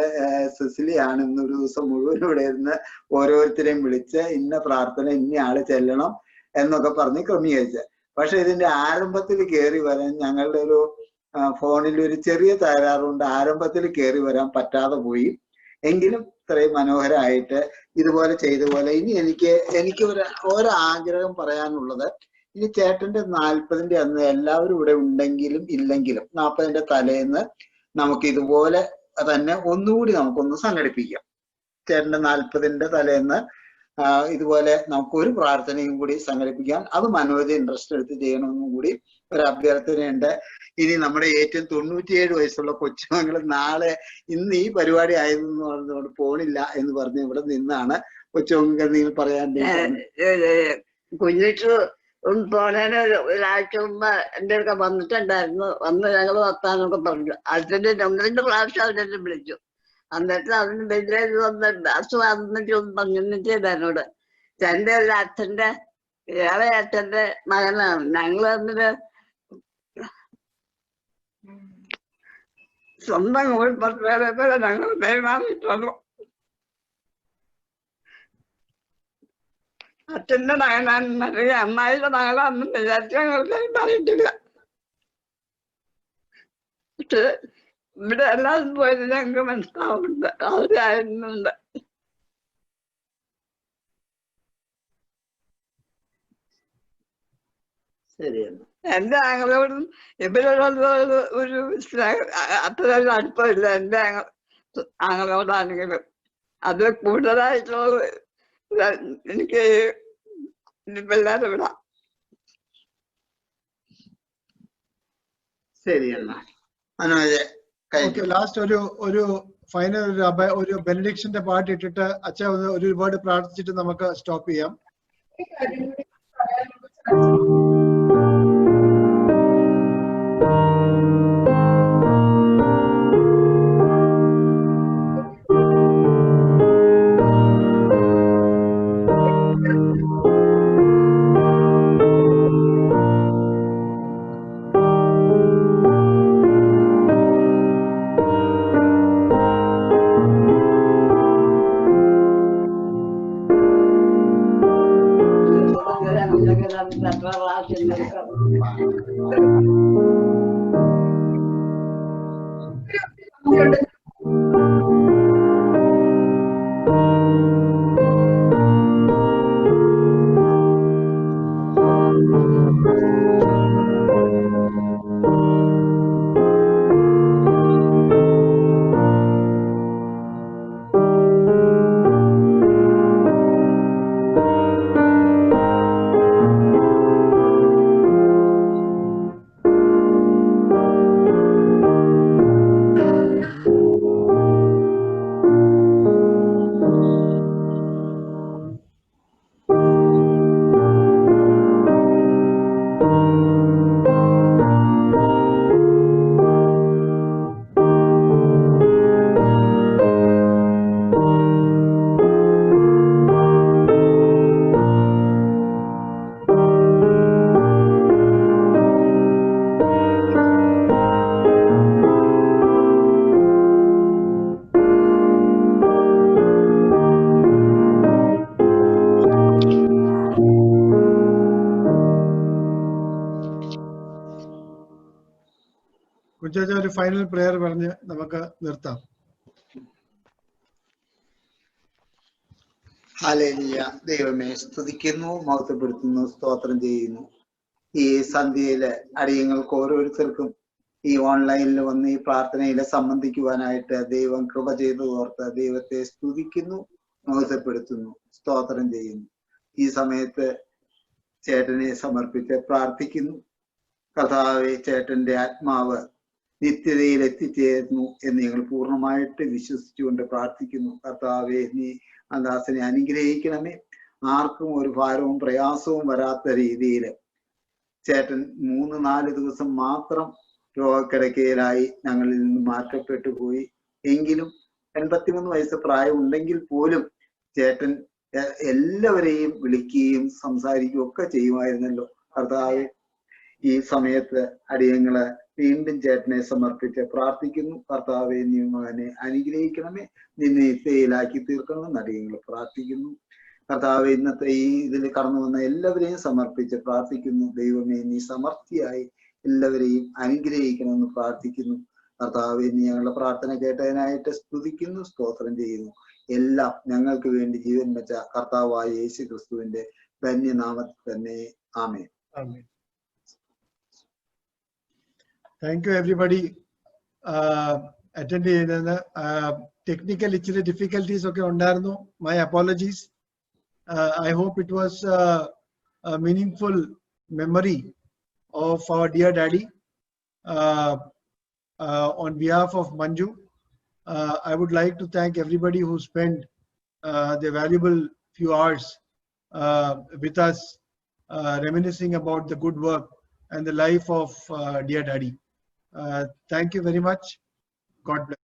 സിസിലിയാണ് ഇന്നൊരു ദിവസം മുഴുവൻ ഇവിടെ ഇരുന്ന് ഓരോരുത്തരെയും വിളിച്ച് ഇന്ന പ്രാർത്ഥന ഇന്ന ആള് ചെല്ലണം എന്നൊക്കെ പറഞ്ഞ് ക്രമീകരിച്ച്. പക്ഷെ ഇതിന്റെ ആരംഭത്തിൽ കയറി വരാൻ ഞങ്ങളുടെ ഒരു ഫോണിൽ ഒരു ചെറിയ തകരാറുണ്ട്. ആരംഭത്തിൽ കയറി വരാൻ പറ്റാതെ പോയി. എങ്കിലും ഇത്രയും മനോഹരമായിട്ട് ഇതുപോലെ ചെയ്ത പോലെ ഇനി എനിക്ക് ഒരാഗ്രഹം പറയാനുള്ളത്, ഇനി ചേട്ടന്റെ 40ന്റെ അന്ന് എല്ലാവരും ഇവിടെ ഉണ്ടെങ്കിലും ഇല്ലെങ്കിലും 40ന്റെ തലേന്ന് നമുക്ക് ഇതുപോലെ തന്നെ ഒന്നുകൂടി നമുക്കൊന്ന് സംഘടിപ്പിക്കാം. ചേട്ടന്റെ 40ന്റെ തലേന്ന് ഇതുപോലെ നമുക്കൊരു പ്രാർത്ഥനയും കൂടി സംഘടിപ്പിക്കാം. അത് മനോജ് ഇൻട്രസ്റ്റ് എടുത്ത് ചെയ്യണമെന്നും കൂടി ഒരു അഭ്യർത്ഥനയുണ്ട്. ഇനി നമ്മുടെ ഏറ്റവും 97 വയസ്സുള്ള കൊച്ചുമകള് ഇന്ന് ഈ പരിപാടി ആയതെന്ന് പറഞ്ഞുകൊണ്ട് പോണില്ല എന്ന് പറഞ്ഞ് ഇവിടെ നിന്നാണ്. കൊച്ചുമകൾ എന്തെങ്കിലും പറയാൻ? കുഞ്ഞിച്ചു പോണേന് ഒരാഴ്ച മുമ്പ് എന്റെ ഒക്കെ വന്നിട്ടുണ്ടായിരുന്നു. വന്ന് ഞങ്ങൾ വർത്താനൊക്കെ പറഞ്ഞു. അച്ഛൻ്റെ 2 പ്രാവശ്യം അവരെന്നെ വിളിച്ചു. എന്നിട്ട് അതിന് വലിയ അസുഖം പറഞ്ഞിട്ട് എന്നോട് എന്റെ ഒരു അച്ഛന്റെ ഏറെ അച്ഛന്റെ മകനാണ്. ഞങ്ങൾ തമ്മില് സ്വന്തം കൂടി 10 പേരെ ഞങ്ങൾ പെരുമാറിയിട്ടുള്ളൂ. അച്ഛന്റെ മകനാണെന്നറിയ അമ്മായിയുടെ മകളാണെന്ന് വിചാരിച്ച് ഞങ്ങൾ പെരുമാറിയിട്ടില്ല. പക്ഷെ ഇവിടെ എല്ലാവരും പോയത് ഞങ്ങൾക്ക് മനസ്സിലാവുന്നുണ്ട്, അവരായിരുന്നുണ്ട്. ശരിയെന്നാ. എന്റെ ആങ്ങളോടും ഇവരോടും ഒരു അത്ര ഒരു അടുപ്പമില്ല. എന്റെ ആങ്ങളോടാണെങ്കിലും അത് കൂടുതലായിട്ടുള്ള എനിക്ക് പിള്ളേരെ വിടാം. ശരിയെന്നാ. മനോജ് ഓക്കെ, ലാസ്റ്റ് ഒരു ഫൈനൽ ഒരു ബെനഡിക്ഷന്റെ പാട്ട് ഇട്ടിട്ട് അച്ഛൻ ഒരു വേർഡ് പ്രാർത്ഥിച്ചിട്ട് നമുക്ക് സ്റ്റോപ്പ് ചെയ്യാം. കുഞ്ചാച്ച ഒരു ഫൈനൽ പ്രെയർ പറഞ്ഞ് നമുക്ക് നിർത്താം. ഹല്ലേലൂയ. ദൈവമേ, സ്തുതിക്കുന്നു, മഹത്വപ്പെടുത്തുന്നു, സ്തോത്രം ചെയ്യുന്നു. ഈ സന്ധ്യയില് അടിയങ്ങൾക്ക് ഓരോരുത്തർക്കും ഈ ഓൺലൈനിൽ വന്ന് ഈ പ്രാർത്ഥനയിൽ സംബന്ധിക്കുവാനായിട്ട് ദൈവം കൃപ ചെയ്തു ഓർത്ത് ദൈവത്തെ സ്തുതിക്കുന്നു, മഹത്വപ്പെടുത്തുന്നു, സ്തോത്രം ചെയ്യുന്നു. ഈ സമയത്ത് ചേട്ടനെ സമർപ്പിച്ച് പ്രാർത്ഥിക്കുന്നു. കർത്താവേ, ചേട്ടന്റെ ആത്മാവ് നിത്യതയിൽ എത്തിച്ചേരുന്നു എന്ന് ഞങ്ങൾ പൂർണ്ണമായിട്ട് വിശ്വസിച്ചുകൊണ്ട് പ്രാർത്ഥിക്കുന്നു. കർത്താവെ, നീ അദാസനെ അനുഗ്രഹിക്കണമേ. ആർക്കും ഒരു ഭാരവും പ്രയാസവും വരാത്ത രീതിയിൽ ചേട്ടൻ 3-4 ദിവസം മാത്രം രോഗക്കിടക്കയിലായി ഞങ്ങളിൽ നിന്ന് മാറ്റപ്പെട്ടു പോയി. എങ്കിലും 83 വയസ്സ് പ്രായം ഉണ്ടെങ്കിൽ പോലും ചേട്ടൻ എല്ലാവരെയും വിളിക്കുകയും സംസാരിക്കുകയും ഒക്കെ ചെയ്യുമായിരുന്നല്ലോ. കർത്താവെ, ഈ സമയത്ത് അടിയങ്ങള് വീണ്ടും ചേട്ടനെ സമർപ്പിച്ച് പ്രാർത്ഥിക്കുന്നു. കർത്താവെ, നീ മകനെ അനുഗ്രഹിക്കണമേ, നിന്നെ നിത്യയിലാക്കി തീർക്കണമെന്ന് അടിയങ്ങൾ പ്രാർത്ഥിക്കുന്നു. കർത്താവെ, ഇന്നത്തെ ഈ ഇതിൽ കടന്നു വന്ന എല്ലാവരെയും സമർപ്പിച്ച് പ്രാർത്ഥിക്കുന്നു. ദൈവമേ, നീ സമർത്ഥിയായി എല്ലാവരെയും അനുഗ്രഹിക്കണമെന്ന് പ്രാർത്ഥിക്കുന്നു. കർത്താവെ, നീ ഞങ്ങളുടെ പ്രാർത്ഥന കേട്ടതിനായിട്ട് സ്തുതിക്കുന്നു, സ്തോത്രം ചെയ്യുന്നു. എല്ലാം ഞങ്ങൾക്ക് വേണ്ടി ജീവൻ വെച്ച കർത്താവായ യേശു ക്രിസ്തുവിന്റെ ധന്യനാമത്തിൽ തന്നെ. ആമേൻ. താങ്ക് യു എവരിബഡി അറ്റൻഡ് ചെയ്യുന്നതിന്. ടെക്നിക്കൽ ഇച്ചിരി ഡിഫിക്കൽട്ടീസ് ഒക്കെ ഉണ്ടായിരുന്നു. My apologies. I hope it was meaningful memory of our dear daddy. On behalf of Manju, I would like to thank everybody who spent their valuable few hours with us, reminiscing about the good work and the life of dear daddy. Thank you very much. God bless.